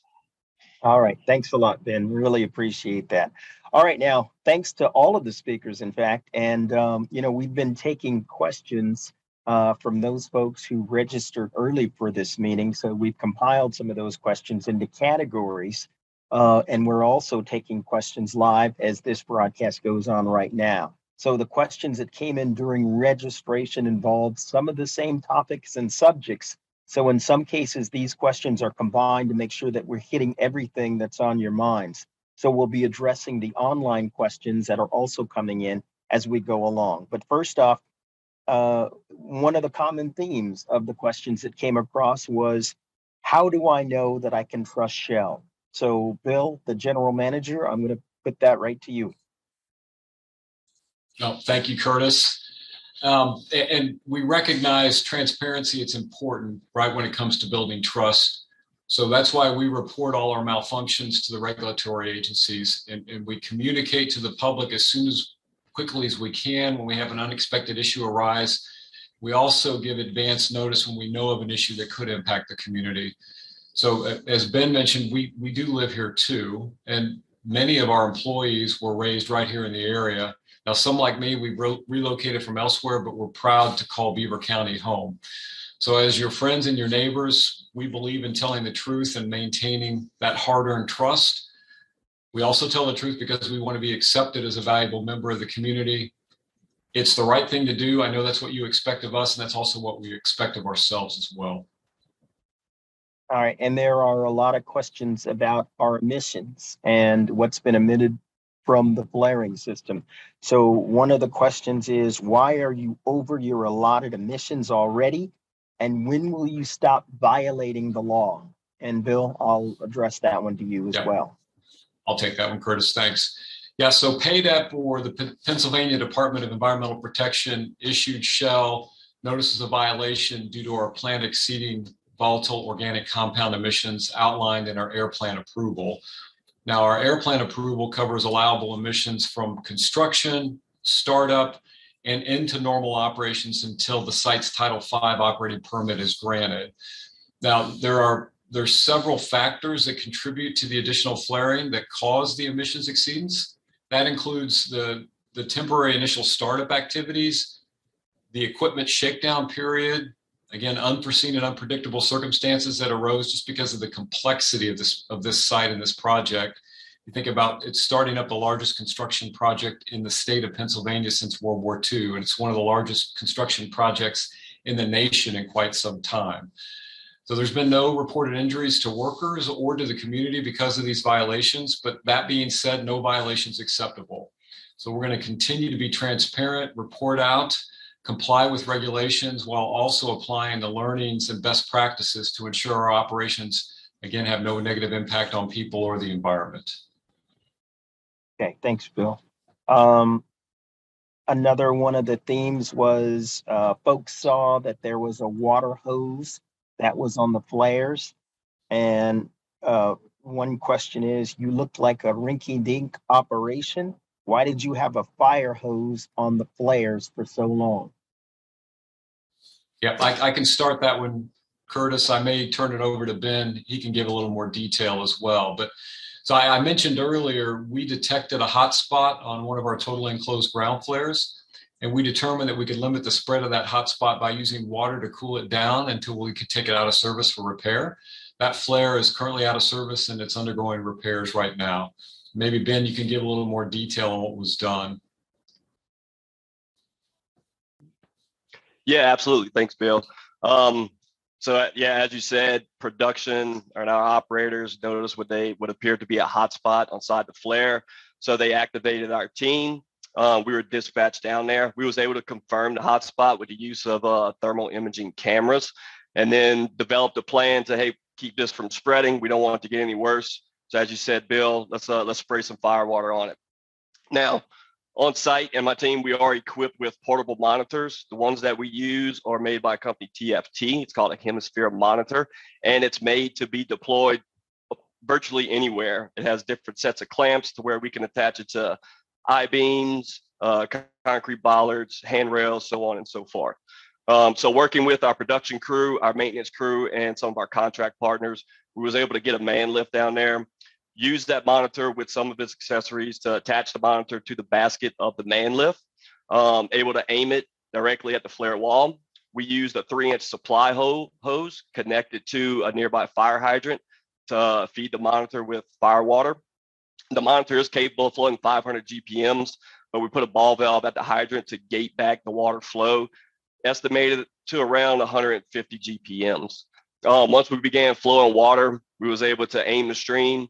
All right. Thanks a lot, Ben. Really appreciate that. All right. Now, thanks to all of the speakers, in fact. And, we've been taking questions from those folks who registered early for this meeting. So we've compiled some of those questions into categories. And we're also taking questions live as this broadcast goes on right now. So the questions that came in during registration involved some of the same topics and subjects. So in some cases, these questions are combined to make sure that we're hitting everything that's on your minds. So we'll be addressing the online questions that are also coming in as we go along. But first off, one of the common themes of the questions that came across was, how do I know that I can trust Shell? So Bill, the general manager, I'm going to put that right to you. No, thank you, Curtis. And we recognize transparency, it's important, right, when it comes to building trust. So that's why we report all our malfunctions to the regulatory agencies, and we communicate to the public as quickly as we can when we have an unexpected issue arise. We also give advance notice when we know of an issue that could impact the community. So as Ben mentioned, we do live here too, and many of our employees were raised right here in the area. Now, some like me, we relocated from elsewhere, but we're proud to call Beaver County home. So as your friends and your neighbors, we believe in telling the truth and maintaining that hard-earned trust. We also tell the truth because we want to be accepted as a valuable member of the community. It's the right thing to do. I know that's what you expect of us, and that's also what we expect of ourselves as well. All right, and there are a lot of questions about our emissions and what's been emitted from the flaring system. So one of the questions is, why are you over your allotted emissions already? And when will you stop violating the law? And Bill, I'll address that one to you as well. I'll take that one, Curtis, thanks. Yeah, so PADEP, or the Pennsylvania Department of Environmental Protection, issued Shell notices of violation due to our plant exceeding volatile organic compound emissions outlined in our air plan approval. Now, our air plan approval covers allowable emissions from construction, startup, and into normal operations until the site's Title V operating permit is granted. Now, there are there's several factors that contribute to the additional flaring that cause the emissions exceedance. That includes the temporary initial startup activities, the equipment shakedown period, again, unforeseen and unpredictable circumstances that arose just because of the complexity of this site and this project. You think about it starting up the largest construction project in the state of Pennsylvania since World War II, and it's one of the largest construction projects in the nation in quite some time. So there's been no reported injuries to workers or to the community because of these violations, but that being said, no violations acceptable. So we're going to continue to be transparent, report out, comply with regulations while also applying the learnings and best practices to ensure our operations, again, have no negative impact on people or the environment. Okay, thanks, Bill. Another one of the themes was folks saw that there was a water hose that was on the flares. And one question is, you looked like a rinky-dink operation. Why did you have a fire hose on the flares for so long? Yeah, I can start that one, Curtis. I may turn it over to Ben. He can give a little more detail as well. But so I mentioned earlier, we detected a hot spot on one of our totally enclosed ground flares, and we determined that we could limit the spread of that hot spot by using water to cool it down until we could take it out of service for repair. That flare is currently out of service and it's undergoing repairs right now. Maybe Ben, you can give a little more detail on what was done. Yeah, absolutely. Thanks, Bill. So yeah, as you said, production and our operators noticed what appeared to be a hot spot inside the flare. So they activated our team. We were dispatched down there. We was able to confirm the hot spot with the use of thermal imaging cameras, and then developed a plan to, hey, keep this from spreading. We don't want it to get any worse. So as you said, Bill, let's spray some fire water on it. Now, on site and my team, we are equipped with portable monitors. The ones that we use are made by a company TFT. It's called a hemisphere monitor, and it's made to be deployed virtually anywhere. It has different sets of clamps to where we can attach it to I-beams, concrete bollards, handrails, so on and so forth. So working with our production crew, our maintenance crew, and some of our contract partners, we was able to get a man lift down there, use that monitor with some of its accessories to attach the monitor to the basket of the man lift, able to aim it directly at the flare wall. We used a 3-inch supply hose connected to a nearby fire hydrant to feed the monitor with fire water. The monitor is capable of flowing 500 GPMs, but we put a ball valve at the hydrant to gate back the water flow, estimated to around 150 GPMs. Once we began flowing water, we was able to aim the stream,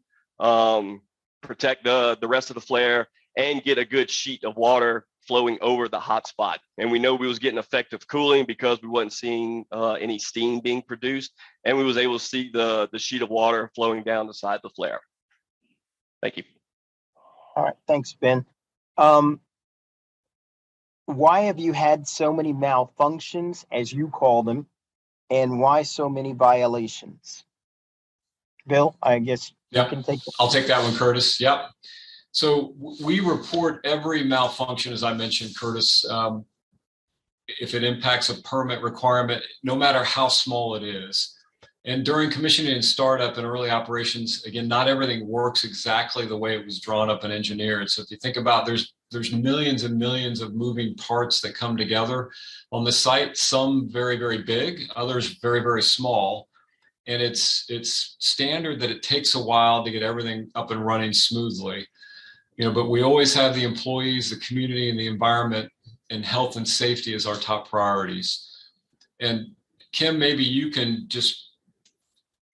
protect the rest of the flare, and get a good sheet of water flowing over the hot spot. And we know we was getting effective cooling because we wasn't seeing any steam being produced, and we was able to see the sheet of water flowing down the side of the flare. Thank you. All right, thanks, Ben. Why have you had so many malfunctions, as you call them, and why so many violations? Bill, I guess you can take it. I'll take that one, Curtis. Yep. So we report every malfunction, as I mentioned, Curtis, if it impacts a permit requirement, no matter how small it is. And during commissioning and startup and early operations, again, not everything works exactly the way it was drawn up and engineered. So if you think about there's millions and millions of moving parts that come together on the site, some very, very big, others very, very small. And it's standard that it takes a while to get everything up and running smoothly. But we always have the employees, the community, and the environment, and health and safety as our top priorities. And Kim, maybe you can just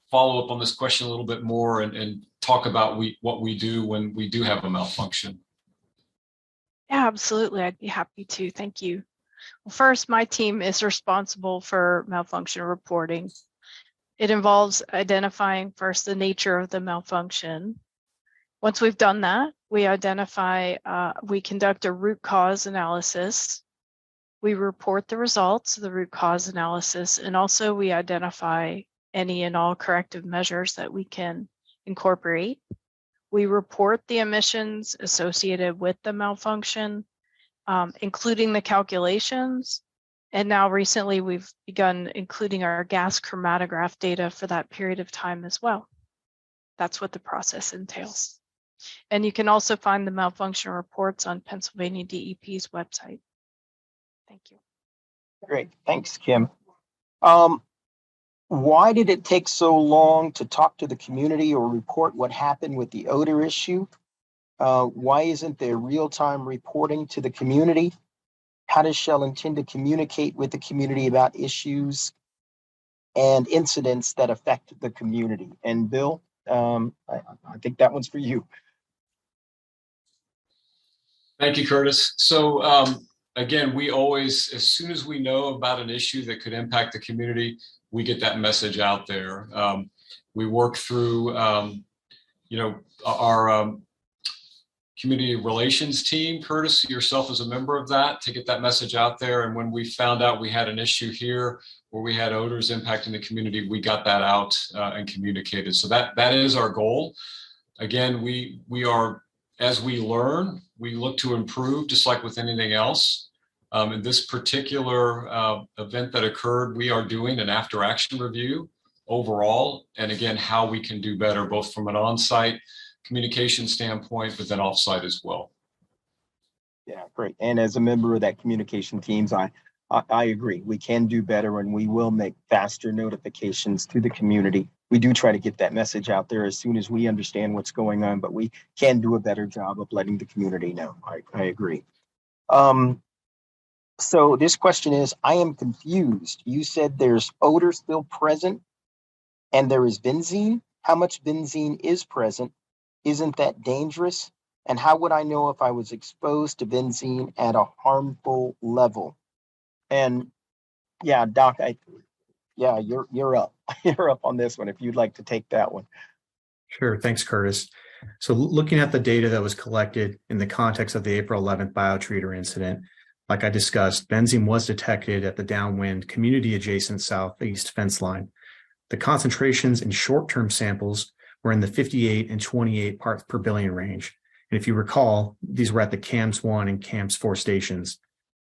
follow up on this question a little bit more and talk about what we do when we do have a malfunction. Yeah, absolutely. I'd be happy to. Thank you. Well, first, my team is responsible for malfunction reporting. It involves identifying first the nature of the malfunction. Once we've done that, we conduct a root cause analysis. We report the results of the root cause analysis, and also we identify any and all corrective measures that we can incorporate. We report the emissions associated with the malfunction, including the calculations, And now recently we've begun including our gas chromatograph data for that period of time as well. That's what the process entails. And you can also find the malfunction reports on Pennsylvania DEP's website. Thank you. Great. Thanks, Kim. Why did it take so long to talk to the community or report what happened with the odor issue? Why isn't there real-time reporting to the community? How does Shell intend to communicate with the community about issues and incidents that affect the community? And Bill, I think that one's for you. Thank you, Curtis. So again, we always, as soon as we know about an issue that could impact the community, we get that message out there. We work through, our community relations team. Curtis, yourself as a member of that, to get that message out there. And when we found out we had an issue here where we had odors impacting the community, we got that out and communicated. So that is our goal. Again, we are, as we learn, we look to improve, just like with anything else. In this particular event that occurred, we are doing an after action review overall. And again, how we can do better, both from an on-site communication standpoint, but then off-site as well. Yeah, great. And as a member of that communication teams, I agree. We can do better, and we will make faster notifications to the community. We do try to get that message out there as soon as we understand what's going on, but we can do a better job of letting the community know. I agree. So this question is, I am confused. You said there's odor still present and there is benzene. How much benzene is present? Isn't that dangerous? And how would I know if I was exposed to benzene at a harmful level? And yeah, Doc, you're up. You're up on this one if you'd like to take that one. Sure. Thanks, Curtis. So looking at the data that was collected in the context of the April 11th biotreater incident, like I discussed, benzene was detected at the downwind community adjacent southeast fence line. The concentrations in short-term samples were in the 58 and 28 parts per billion range. And if you recall, these were at the CAMS 1 and CAMS 4 stations.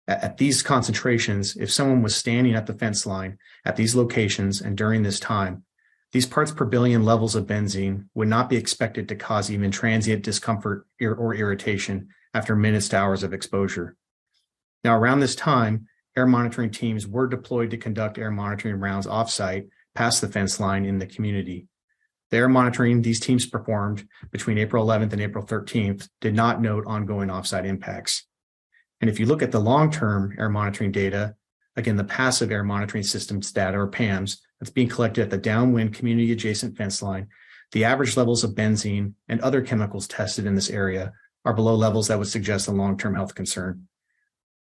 At these concentrations, if someone was standing at the fence line at these locations and during this time, these parts per billion levels of benzene would not be expected to cause even transient discomfort or irritation after minutes to hours of exposure. Now, around this time, air monitoring teams were deployed to conduct air monitoring rounds offsite past the fence line in the community. The air monitoring these teams performed between April 11th and April 13th did not note ongoing offsite impacts. And if you look at the long-term air monitoring data, again, the passive air monitoring systems data, or PAMS, that's being collected at the downwind community adjacent fence line, the average levels of benzene and other chemicals tested in this area are below levels that would suggest a long-term health concern.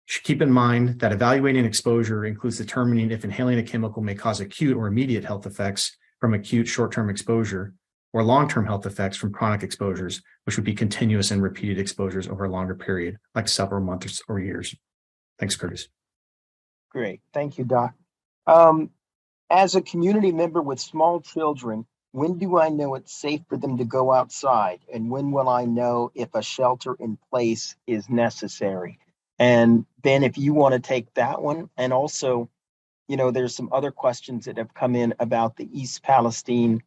You should keep in mind that evaluating exposure includes determining if inhaling a chemical may cause acute or immediate health effects from acute short-term exposure, or long-term health effects from chronic exposures, which would be continuous and repeated exposures over a longer period, like several months or years. Thanks, Curtis. Great. Thank you, Doc. As a community member with small children, when do I know it's safe for them to go outside? And when will I know if a shelter in place is necessary? And Ben, if you want to take that one, and also, there's some other questions that have come in about the East Palestine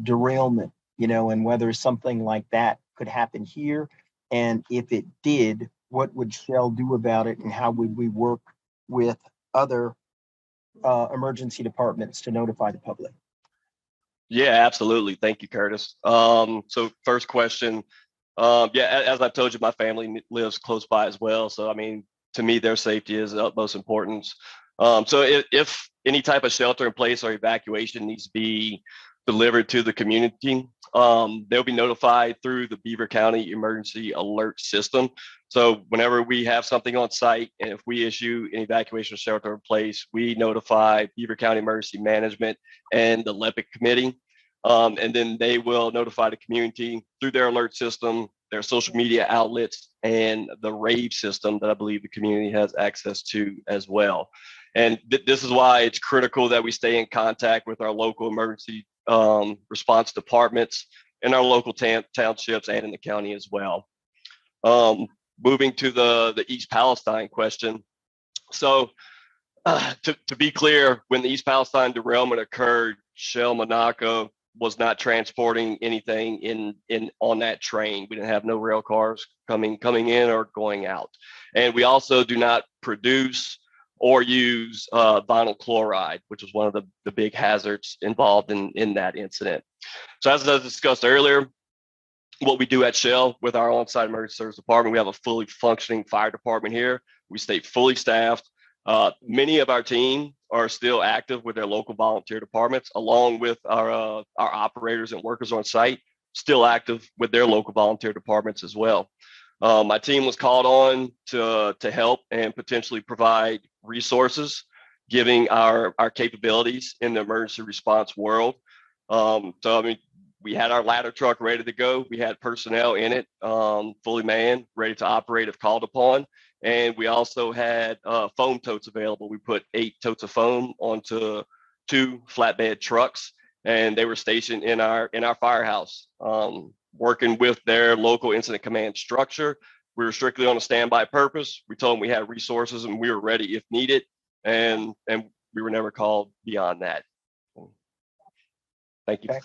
derailment, and whether something like that could happen here. And if it did, what would Shell do about it? And how would we work with other emergency departments to notify the public? Yeah, absolutely. Thank you, Curtis. So first question, as I've told you, my family lives close by as well. So, to me, their safety is of utmost importance. So if any type of shelter in place or evacuation needs to be delivered to the community, they'll be notified through the Beaver County Emergency Alert System. So whenever we have something on site, and if we issue an evacuation shelter in place, we notify Beaver County Emergency Management and the LEPIC Committee. And then they will notify the community through their alert system, their social media outlets, and the RAVE system that I believe the community has access to as well. And this is why it's critical that we stay in contact with our local emergency response departments in our local townships and in the county as well. Moving to the East Palestine question. So To be clear, when the East Palestine derailment occurred, Shell Monaca was not transporting anything in on that train. We didn't have no rail cars coming in or going out, and we also do not produce or use vinyl chloride, which was one of the big hazards involved in that incident. So as I discussed earlier, what we do at Shell with our on-site emergency service department, we have a fully functioning fire department here. We stay fully staffed. Many of our team are still active with their local volunteer departments, along with our operators and workers on site, still active with their local volunteer departments as well. My team was called on to help and potentially provide resources, giving our capabilities in the emergency response world. So I mean, we had our ladder truck ready to go. We had personnel in it, fully manned, ready to operate if called upon. And we also had foam totes available. We put 8 totes of foam onto 2 flatbed trucks, and they were stationed in our firehouse, working with their local incident command structure. We were strictly on a standby purpose. We told them we had resources and we were ready if needed, and we were never called beyond that. Thank you. Okay.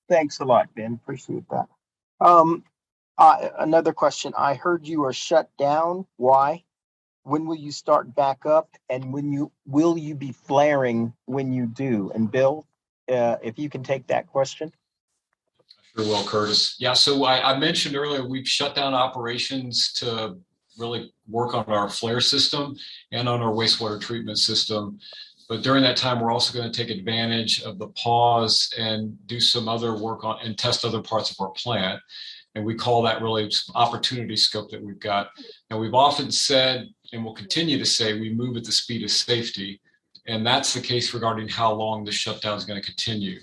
Thanks a lot, Ben. Appreciate that. Another question. I heard you are shut down. Why? When will you start back up? And will you be flaring when you do? And Bill, if you can take that question. Sure will, Curtis. Yeah, so I mentioned earlier, we've shut down operations to really work on our flare system and on our wastewater treatment system. But during that time, we're also going to take advantage of the pause and do some other work on and test other parts of our plant. And we call that really opportunity scope that we've got. And we've often said, and we'll continue to say, we move at the speed of safety. And that's the case regarding how long the shutdown is going to continue.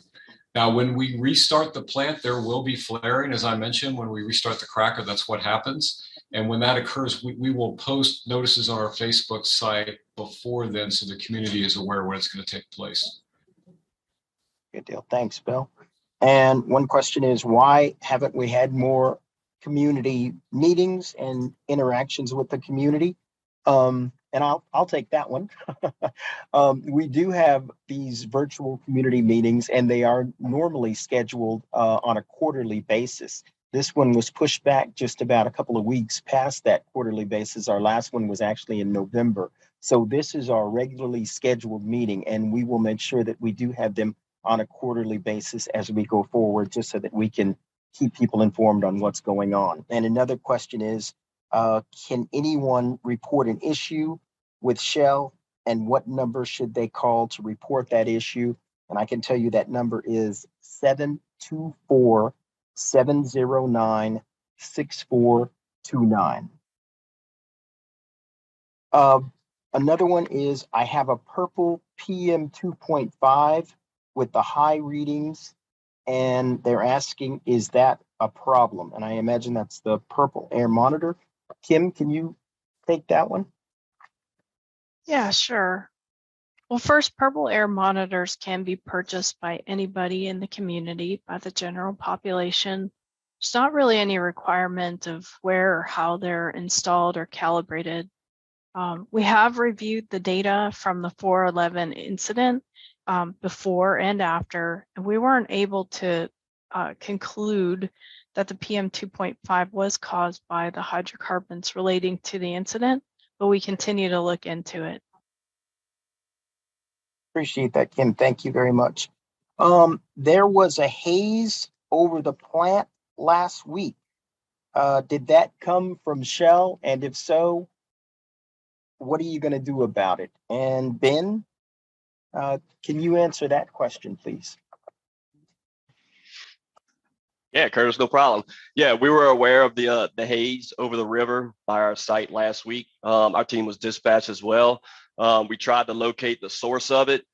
Now, when we restart the plant, there will be flaring. As I mentioned, when we restart the cracker, that's what happens. And when that occurs, we will post notices on our Facebook site before then, so the community is aware when it's going to take place. Good deal. Thanks, Bill. And one question is, why haven't we had more community meetings and interactions with the community? And I'll take that one. We do have these virtual community meetings, and they are normally scheduled on a quarterly basis. This one was pushed back just about a couple of weeks past that quarterly basis. Our last one was actually in November. So this is our regularly scheduled meeting, and we will make sure that we do have them on a quarterly basis as we go forward, just so that we can keep people informed on what's going on. And another question is, can anyone report an issue with Shell, and what number should they call to report that issue? And I can tell you that number is 724-709-6429. Another one is, I have a purple PM 2.5 with the high readings, and they're asking, is that a problem? And I imagine that's the purple air monitor. Kim, can you take that one? Yeah, sure. Well, first, purple air monitors can be purchased by anybody in the community, by the general population. There's not really any requirement of where or how they're installed or calibrated. We have reviewed the data from the 411 incident before and after, and we weren't able to conclude that the PM 2.5 was caused by the hydrocarbons relating to the incident, but we continue to look into it. Appreciate that, Kim. Thank you very much. There was a haze over the plant last week. Did that come from Shell? And if so, what are you going to do about it? And Ben, can you answer that question, please? Yeah, Curtis, no problem. Yeah, we were aware of the haze over the river by our site last week. Our team was dispatched as well. We tried to locate the source of it.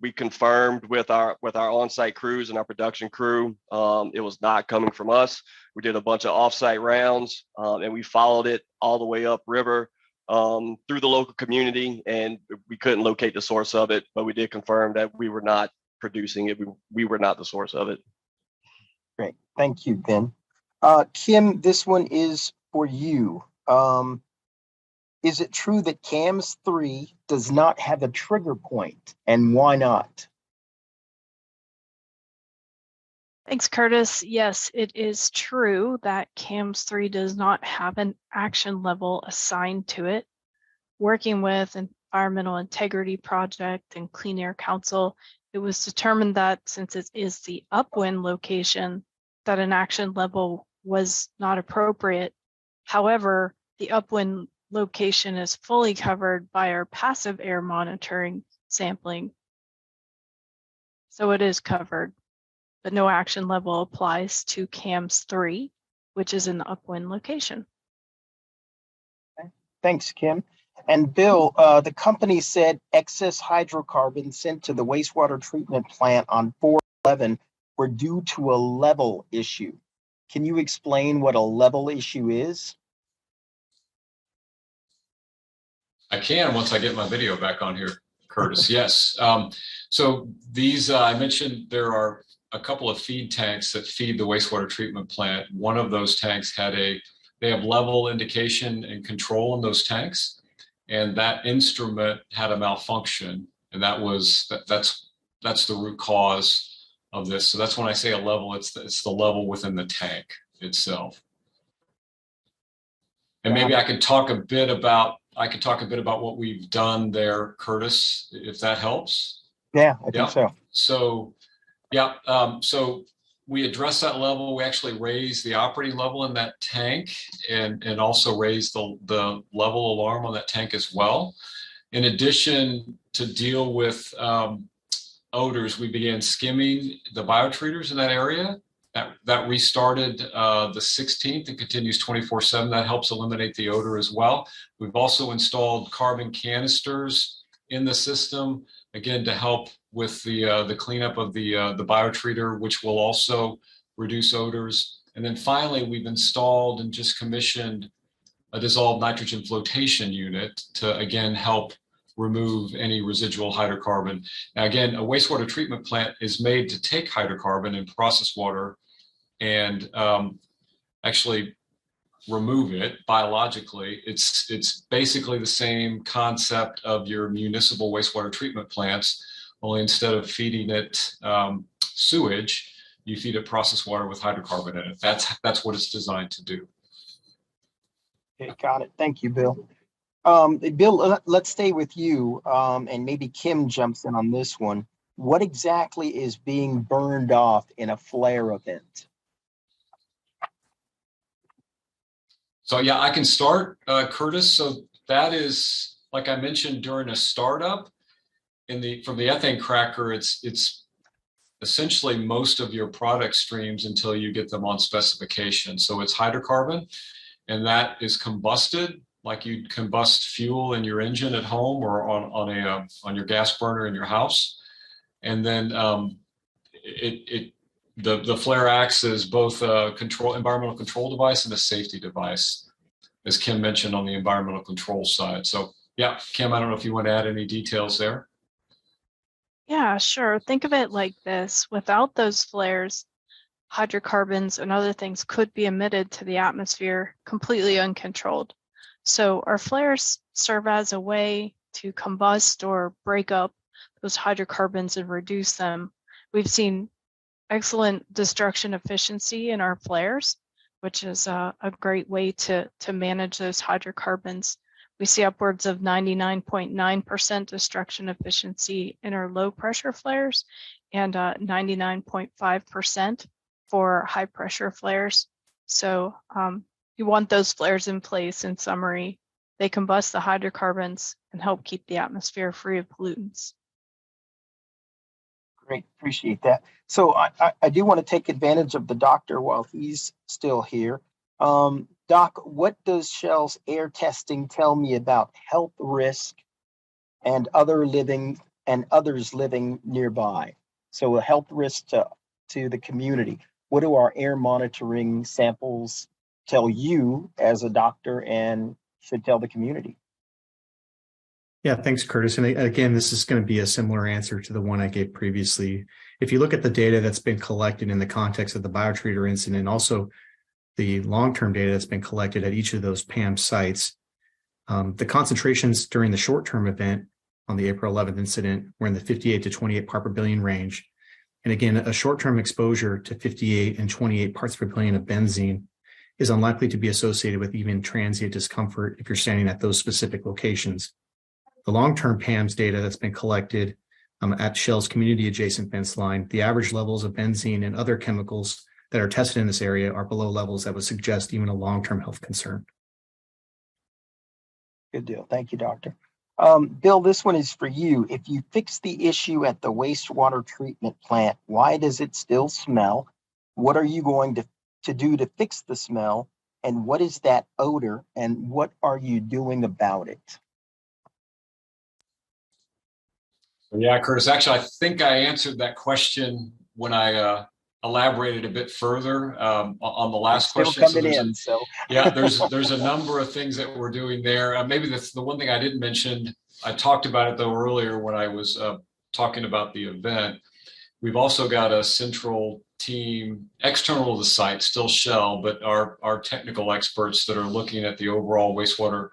We confirmed with our on-site crews and our production crew, it was not coming from us. We did a bunch of off-site rounds, and we followed it all the way up river through the local community, and we couldn't locate the source of it, but we did confirm that we were not producing it. We were not the source of it. Great. Thank you, Ben. Kim, this one is for you. is it true that CAMS 3 does not have a trigger point, and why not? Thanks, Curtis. Yes, it is true that CAMS 3 does not have an action level assigned to it. Working with Environmental Integrity Project and Clean Air Council, it was determined that since it is the upwind location, that an action level was not appropriate. However, the upwind location is fully covered by our passive air monitoring sampling. So it is covered, but no action level applies to CAMS 3, which is in the upwind location. Thanks, Kim. And Bill, the company said excess hydrocarbons sent to the wastewater treatment plant on 4/11 were due to a level issue. Can you explain what a level issue is? I can once I get my video back on here, Curtis. Yes. So these, I mentioned there are a couple of feed tanks that feed the wastewater treatment plant. One of those tanks they have level indication and control in those tanks. And that instrument had a malfunction, and that's the root cause of this. So that's when I say a level, it's the level within the tank itself. And maybe I could talk a bit about what we've done there, Curtis, if that helps. Yeah, I think so. So we addressed that level. We actually raised the operating level in that tank and also raised the level alarm on that tank as well. In addition, to deal with odors, we began skimming the biotreaters in that area. That restarted the 16th and continues 24/7. That helps eliminate the odor as well. We've also installed carbon canisters in the system, again, to help with the cleanup of the biotreater, which will also reduce odors. And then finally, we've installed and just commissioned a dissolved nitrogen flotation unit to, again, help remove any residual hydrocarbon. Now, again, a wastewater treatment plant is made to take hydrocarbon and process water and actually remove it biologically. It's basically the same concept of your municipal wastewater treatment plants, only instead of feeding it sewage, you feed it processed water with hydrocarbon in it. That's what it's designed to do. Okay, got it. Thank you, Bill. Bill, let's stay with you, and maybe Kim jumps in on this one. What exactly is being burned off in a flare event? So yeah, I can start, Curtis. So that is, like I mentioned, during a startup, from the ethane cracker, it's essentially most of your product streams until you get them on specification. So it's hydrocarbon, and that is combusted like you'd combust fuel in your engine at home or on your gas burner in your house. And then the flare acts as both a environmental control device and a safety device, as Kim mentioned on the environmental control side. So yeah, Kim, I don't know if you want to add any details there. Yeah, sure. Think of it like this. Without those flares, hydrocarbons and other things could be emitted to the atmosphere completely uncontrolled. So our flares serve as a way to combust or break up those hydrocarbons and reduce them. We've seen excellent destruction efficiency in our flares, which is a great way to manage those hydrocarbons. We see upwards of 99.9% destruction efficiency in our low pressure flares and 99.5% for high pressure flares. So you want those flares in place. In summary, they combust the hydrocarbons and help keep the atmosphere free of pollutants. Great, appreciate that. So I do want to take advantage of the doctor while he's still here. Doc, what does Shell's air testing tell me about health risk and others living nearby? So a health risk to the community. What do our air monitoring samples tell you as a doctor and should tell the community? Yeah, thanks, Curtis. And again, this is going to be a similar answer to the one I gave previously. If you look at the data that's been collected in the context of the biotreater incident, also the long-term data that's been collected at each of those PAM sites, The concentrations during the short-term event on the April 11th incident were in the 58 to 28 part per billion range. And again, a short-term exposure to 58 and 28 parts per billion of benzene is unlikely to be associated with even transient discomfort if you're standing at those specific locations. The long-term PAMS data that's been collected at Shell's community adjacent fence line, the average levels of benzene and other chemicals that are tested in this area are below levels that would suggest even a long-term health concern. Good deal. Thank you, Doctor. Bill, this one is for you. If you fix the issue at the wastewater treatment plant, why does it still smell? What are you going to do to fix the smell? And what is that odor? And what are you doing about it? Yeah, Curtis, actually, I think I answered that question when I elaborated a bit further on the last question. Yeah, there's a number of things that we're doing there. Maybe that's the one thing I didn't mention. I talked about it though earlier when I was talking about the event. We've also got a central team external to the site, still Shell, but our technical experts that are looking at the overall wastewater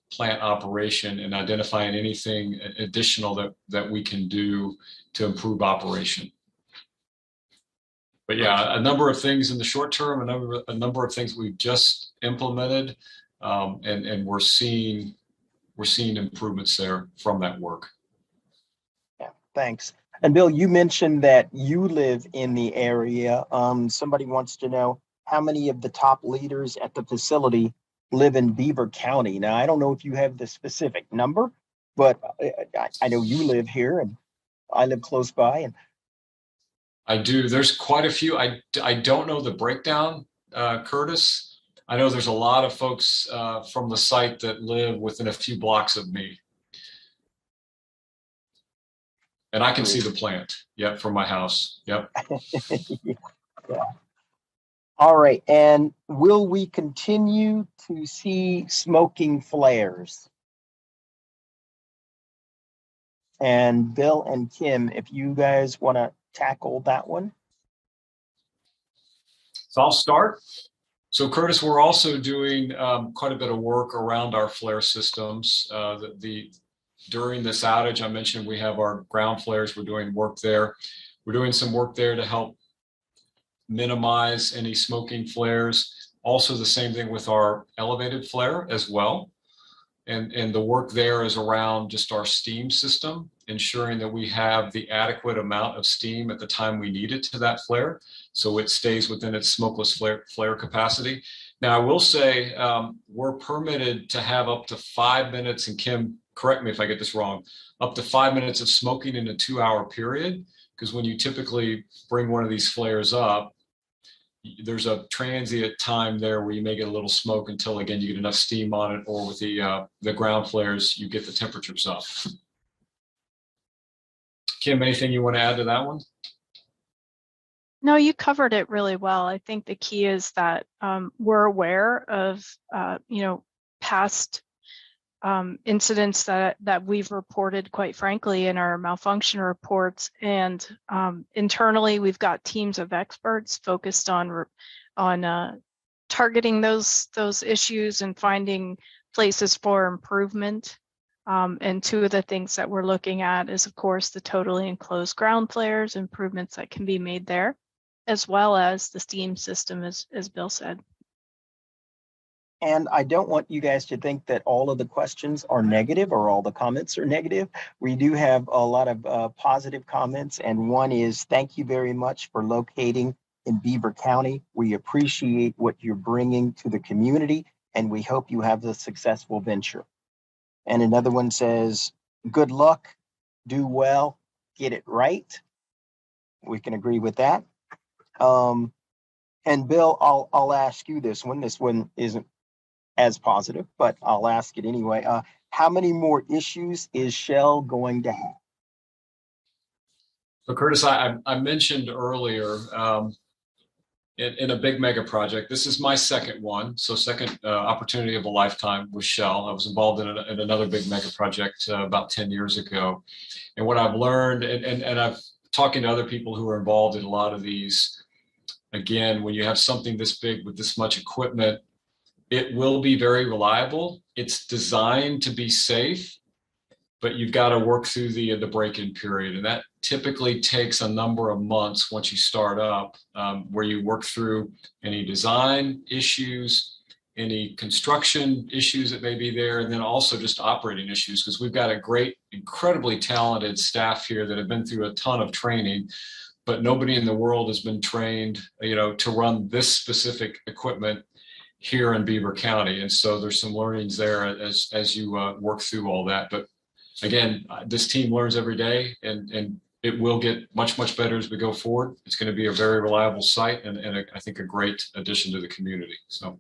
plant operation and identifying anything additional that we can do to improve operation. But yeah, a number of things in the short term, a number of things we've just implemented, and we're seeing improvements there from that work. Yeah, thanks. And Bill, you mentioned that you live in the area. Somebody wants to know how many of the top leaders at the facility live in Beaver County. Now, I don't know if you have the specific number, but I know you live here and I live close by. And I do. There's quite a few. I don't know the breakdown, Curtis. I know there's a lot of folks from the site that live within a few blocks of me. And I can see the plant, yep, from my house, yep. Yeah. All right, and will we continue to see smoking flares? And Bill and Kim, if you guys want to tackle that one. So I'll start. So Curtis, we're also doing quite a bit of work around our flare systems. During this outage, I mentioned we have our ground flares. We're doing work there. We're doing some work there to help minimize any smoking flares. Also the same thing with our elevated flare as well. And the work there is around just our steam system, ensuring that we have the adequate amount of steam at the time we need it to that flare, so it stays within its smokeless flare capacity. Now, I will say we're permitted to have up to 5 minutes, and Kim, correct me if I get this wrong, up to 5 minutes of smoking in a 2-hour period, because when you typically bring one of these flares up, there's a transient time there where you may get a little smoke until, again, you get enough steam on it, or with the ground flares, you get the temperatures up. Kim, anything you want to add to that one? No, you covered it really well. I think the key is that we're aware of, past incidents that we've reported, quite frankly, in our malfunction reports. And internally, we've got teams of experts focused on targeting those issues and finding places for improvement. And two of the things that we're looking at is, of course, the totally enclosed ground flares, improvements that can be made there, as well as the steam system, as Bill said. And I don't want you guys to think that all of the questions are negative or all the comments are negative. We do have a lot of positive comments. And one is, thank you very much for locating in Beaver County. We appreciate what you're bringing to the community, and we hope you have a successful venture. And another one says, good luck, do well, get it right. We can agree with that. And Bill, I'll ask you this one. This one isn't as positive, but I'll ask it anyway. How many more issues is Shell going to have? So Curtis, I mentioned earlier in a big mega project, this is my second one. So second opportunity of a lifetime with Shell. I was involved in another big mega project about 10 years ago. And what I've learned, and I've talking to other people who are involved in a lot of these, again, when you have something this big with this much equipment, It will be very reliable. It's designed to be safe, but you've got to work through the break-in period, and that typically takes a number of months once you start up, where you work through any design issues, any construction issues that may be there, and then also just operating issues, because we've got a great, incredibly talented staff here that have been through a ton of training, but nobody in the world has been trained, to run this specific equipment here in Beaver County. And so there's some learnings there as you work through all that. But again, this team learns every day, and it will get much, much better as we go forward. It's going to be a very reliable site, and I think a great addition to the community. So.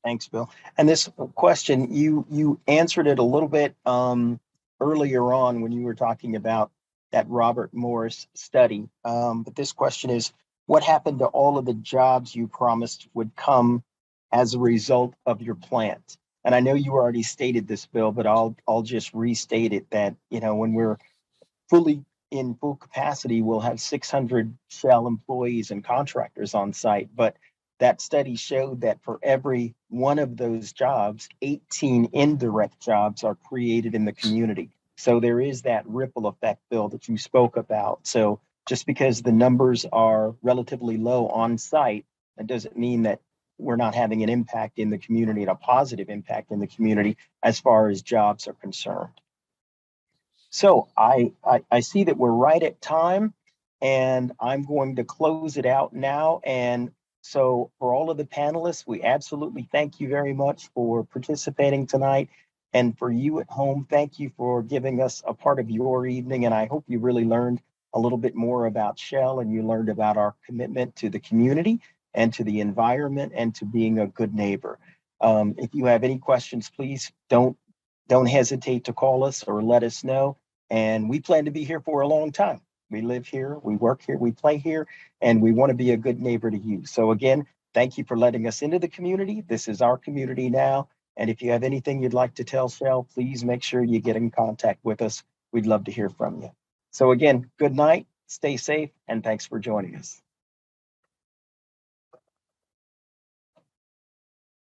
Thanks, Bill. And this question, you answered it a little bit earlier on when you were talking about that Robert Morris study. But this question is, what happened to all of the jobs you promised would come as a result of your plant? And I know you already stated this, Bill, but I'll just restate it that, when we're in full capacity, we'll have 600 Shell employees and contractors on site. But that study showed that for every one of those jobs, 18 indirect jobs are created in the community. So there is that ripple effect, Bill, that you spoke about. So just because the numbers are relatively low on site, that doesn't mean that we're not having an impact in the community and a positive impact in the community as far as jobs are concerned. So I see that we're right at time, and I'm going to close it out now. And so for all of the panelists, we absolutely thank you very much for participating tonight. And for you at home, thank you for giving us a part of your evening. And I hope you really learned a little bit more about Shell, and you learned about our commitment to the community and to the environment and to being a good neighbor. If you have any questions, please don't hesitate to call us or let us know. And we plan to be here for a long time. We live here, we work here, we play here, and we want to be a good neighbor to you. So again, thank you for letting us into the community. This is our community now. And if you have anything you'd like to tell Shell, please make sure you get in contact with us. We'd love to hear from you. So again, good night, stay safe, and thanks for joining us.